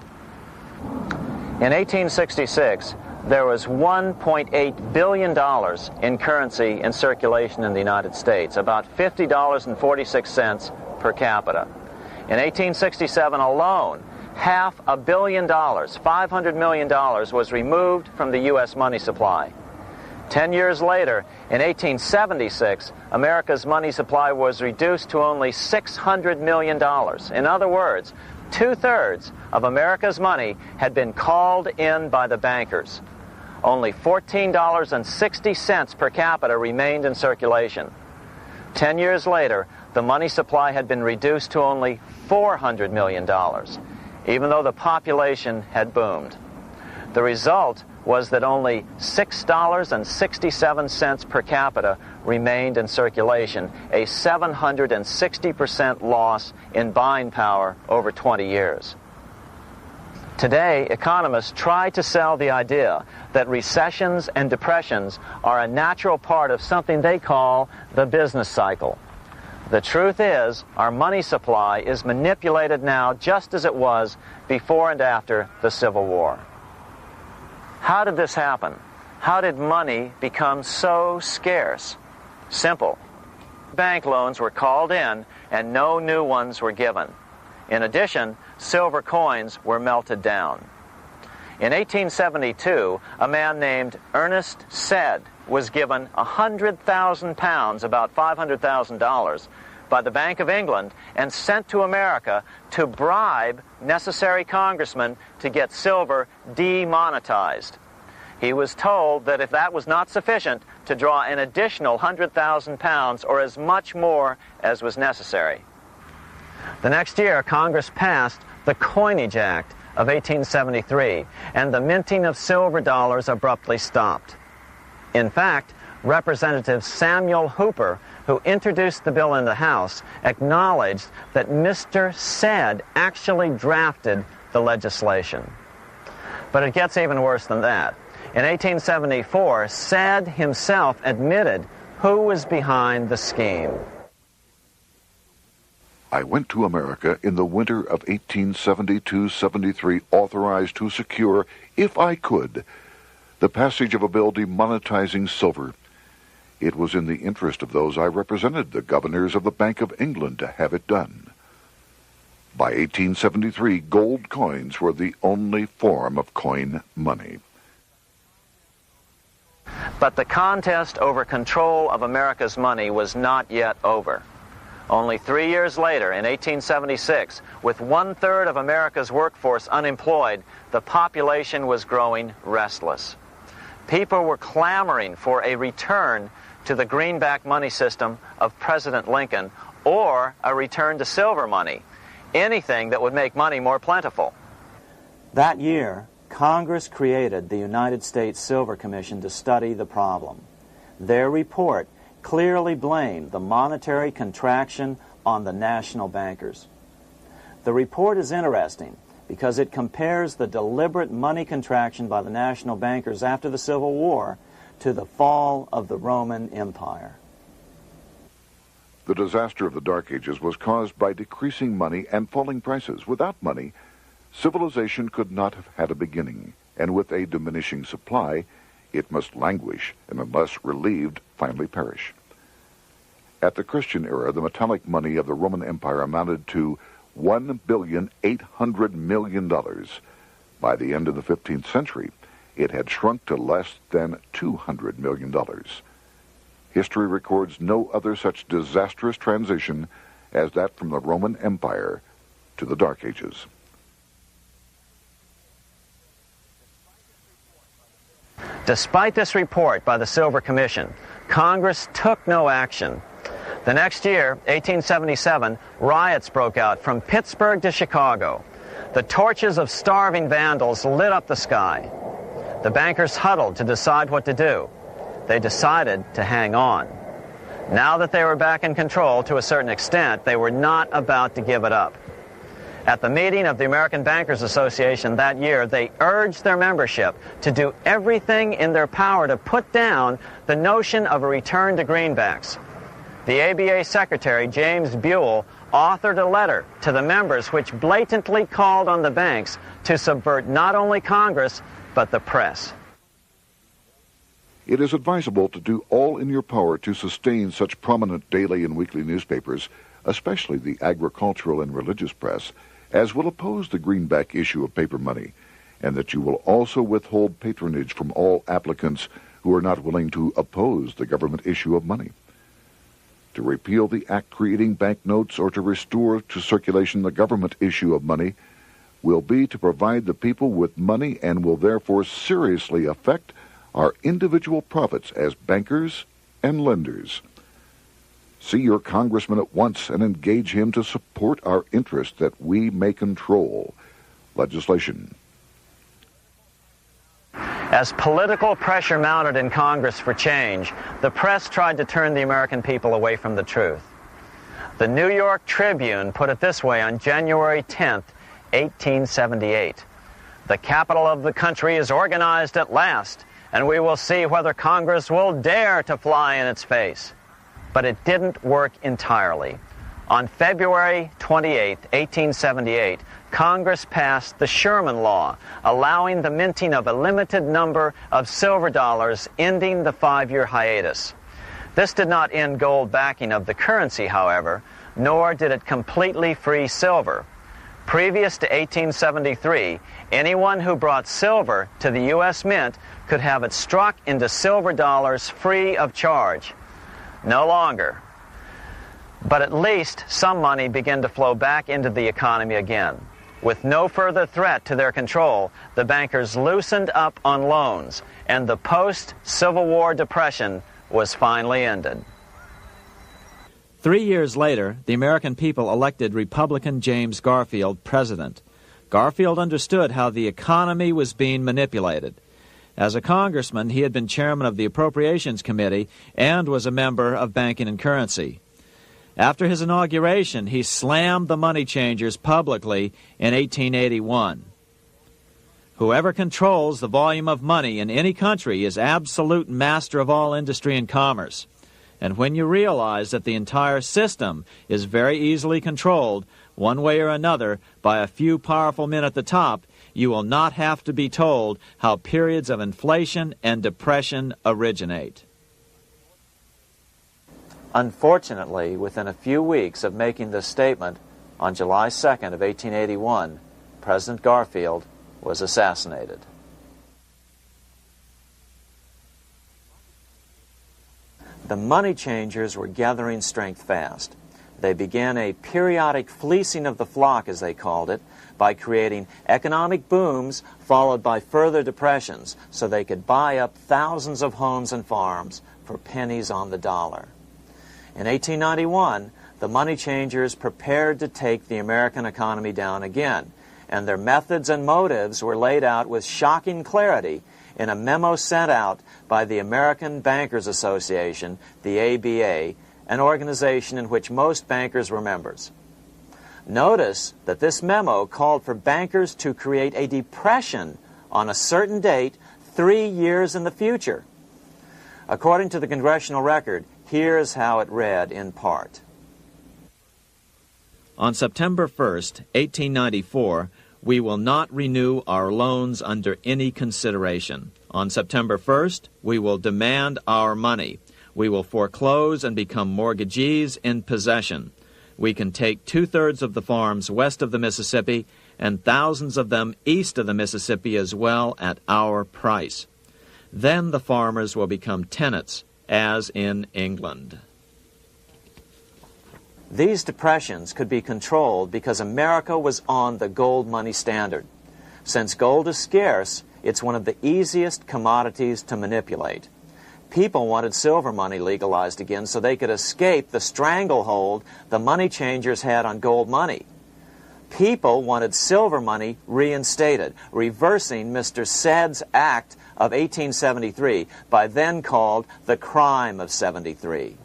In 1866, there was $1.8 billion in currency in circulation in the United States, about $50.46 per capita. In 1867 alone, $500 million, $500 million, was removed from the U.S. money supply. 10 years later, in 1876, America's money supply was reduced to only $600 million. In other words, 2/3 of America's money had been called in by the bankers. Only $14.60 per capita remained in circulation. 10 years later, the money supply had been reduced to only $400 million, even though the population had boomed. The result was that only $6.67 per capita remained in circulation, a 760% loss in buying power over 20 years. Today, economists try to sell the idea that recessions and depressions are a natural part of something they call the business cycle. The truth is, our money supply is manipulated now just as it was before and after the Civil War. How did this happen? How did money become so scarce? Simple. Bank loans were called in and no new ones were given. In addition, silver coins were melted down. In 1872, a man named Ernest Sed was given 100,000 pounds, about $500,000, by the Bank of England and sent to America to bribe necessary congressmen to get silver demonetized. He was told that if that was not sufficient, to draw an additional 100,000 pounds or as much more as was necessary. The next year, Congress passed the Coinage Act of 1873, and the minting of silver dollars abruptly stopped. In fact, Representative Samuel Hooper, who introduced the bill in the House, acknowledged that Mr. Sed actually drafted the legislation. But it gets even worse than that. In 1874, Sed himself admitted who was behind the scheme. I went to America in the winter of 1872-73, authorized to secure, if I could, the passage of a bill demonetizing silver. It was in the interest of those I represented, the governors of the Bank of England, to have it done. By 1873, gold coins were the only form of coin money. But the contest over control of America's money was not yet over. Only 3 years later, in 1876, with 1/3 of America's workforce unemployed, the population was growing restless. People were clamoring for a return to the greenback money system of President Lincoln, or a return to silver money, anything that would make money more plentiful. That year, Congress created the United States Silver Commission to study the problem. Their report clearly blamed the monetary contraction on the national bankers. The report is interesting because it compares the deliberate money contraction by the national bankers after the Civil War to the fall of the Roman Empire. The disaster of the Dark Ages was caused by decreasing money and falling prices. Without money, civilization could not have had a beginning, and with a diminishing supply, it must languish and, unless relieved, finally perish. At the Christian era, the metallic money of the Roman Empire amounted to $1,800,000,000. By the end of the 15th century, it had shrunk to less than $200 million. History records no other such disastrous transition as that from the Roman Empire to the Dark Ages. Despite this report by the Silver Commission, Congress took no action. The next year, 1877, riots broke out from Pittsburgh to Chicago. The torches of starving vandals lit up the sky. The bankers huddled to decide what to do. They decided to hang on. Now that they were back in control to a certain extent, they were not about to give it up. At the meeting of the American Bankers Association that year, they urged their membership to do everything in their power to put down the notion of a return to greenbacks. The ABA Secretary, James Buell, authored a letter to the members which blatantly called on the banks to subvert not only Congress, but the press. It is advisable to do all in your power to sustain such prominent daily and weekly newspapers, especially the agricultural and religious press, as will oppose the greenback issue of paper money, and that you will also withhold patronage from all applicants who are not willing to oppose the government issue of money. To repeal the act creating banknotes or to restore to circulation the government issue of money will be to provide the people with money and will therefore seriously affect our individual profits as bankers and lenders. See your congressman at once and engage him to support our interest that we may control legislation. As political pressure mounted in Congress for change, the press tried to turn the American people away from the truth. The New York Tribune put it this way on January 10th, 1878. "The capital of the country is organized at last, and we will see whether Congress will dare to fly in its face." But it didn't work entirely. On February 28, 1878, Congress passed the Sherman Law, allowing the minting of a limited number of silver dollars, ending the 5-year hiatus. This did not end gold backing of the currency, however, nor did it completely free silver. Previous to 1873, anyone who brought silver to the U.S. Mint could have it struck into silver dollars free of charge. No longer. But at least some money began to flow back into the economy again. With no further threat to their control, the bankers loosened up on loans, and the post-Civil War depression was finally ended. 3 years later, the American people elected Republican James Garfield president. Garfield understood how the economy was being manipulated. As a congressman, he had been chairman of the Appropriations Committee and was a member of Banking and Currency. After his inauguration, he slammed the money changers publicly in 1881. Whoever controls the volume of money in any country is absolute master of all industry and commerce. And when you realize that the entire system is very easily controlled, one way or another, by a few powerful men at the top, you will not have to be told how periods of inflation and depression originate. Unfortunately, within a few weeks of making this statement, on July 2nd of 1881, President Garfield was assassinated. The money changers were gathering strength fast. They began a periodic fleecing of the flock, as they called it, by creating economic booms followed by further depressions so they could buy up thousands of homes and farms for pennies on the dollar. In 1891, the money changers prepared to take the American economy down again, and their methods and motives were laid out with shocking clarity in a memo sent out by the American Bankers Association, the ABA, an organization in which most bankers were members. Notice that this memo called for bankers to create a depression on a certain date 3 years in the future. According to the congressional record, here's how it read in part. On September 1st, 1894, we will not renew our loans under any consideration. On September 1st, we will demand our money. We will foreclose and become mortgagees in possession. We can take 2/3 of the farms west of the Mississippi and thousands of them east of the Mississippi as well at our price. Then the farmers will become tenants, as in England. These depressions could be controlled because America was on the gold money standard. Since gold is scarce, it's one of the easiest commodities to manipulate. People wanted silver money legalized again so they could escape the stranglehold the money changers had on gold money. People wanted silver money reinstated, reversing Mr. Said's Act of 1873, by then called the Crime of 73.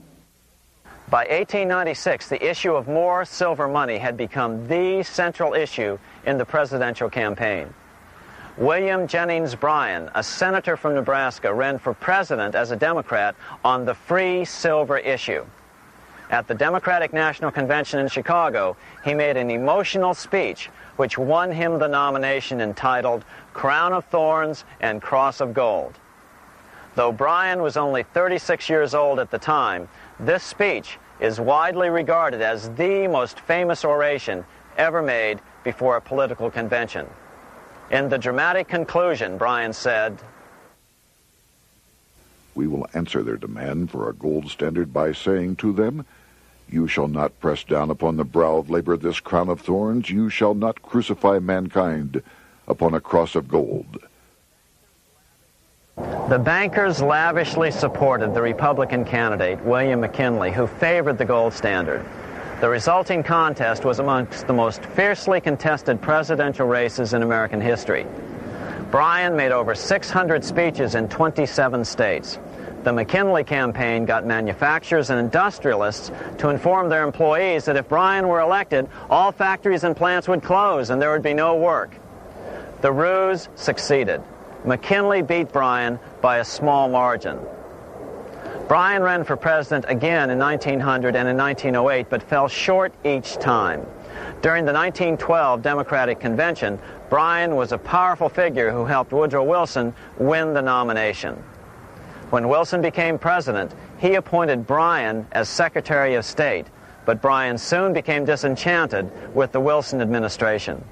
By 1896, the issue of more silver money had become the central issue in the presidential campaign. William Jennings Bryan, a senator from Nebraska, ran for president as a Democrat on the free silver issue. At the Democratic National Convention in Chicago, he made an emotional speech which won him the nomination entitled Crown of Thorns and Cross of Gold. Though Bryan was only 36 years old at the time, this speech is widely regarded as the most famous oration ever made before a political convention. In the dramatic conclusion, Bryan said, "We will answer their demand for a gold standard by saying to them, you shall not press down upon the brow of labor this crown of thorns. You shall not crucify mankind upon a cross of gold." The bankers lavishly supported the Republican candidate, William McKinley, who favored the gold standard. The resulting contest was amongst the most fiercely contested presidential races in American history. Bryan made over 600 speeches in 27 states. The McKinley campaign got manufacturers and industrialists to inform their employees that if Bryan were elected, all factories and plants would close and there would be no work. The ruse succeeded. McKinley beat Bryan by a small margin. Bryan ran for president again in 1900 and in 1908, but fell short each time. During the 1912 Democratic Convention, Bryan was a powerful figure who helped Woodrow Wilson win the nomination. When Wilson became president, he appointed Bryan as Secretary of State, but Bryan soon became disenchanted with the Wilson administration.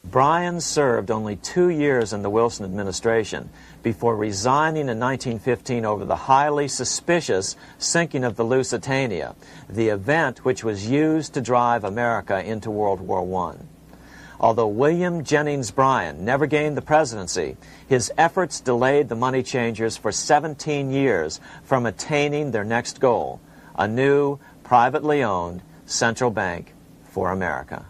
Bryan served only 2 years in the Wilson administration before resigning in 1915 over the highly suspicious sinking of the Lusitania, the event which was used to drive America into World War I. Although William Jennings Bryan never gained the presidency, his efforts delayed the money changers for 17 years from attaining their next goal, a new, privately owned central bank for America.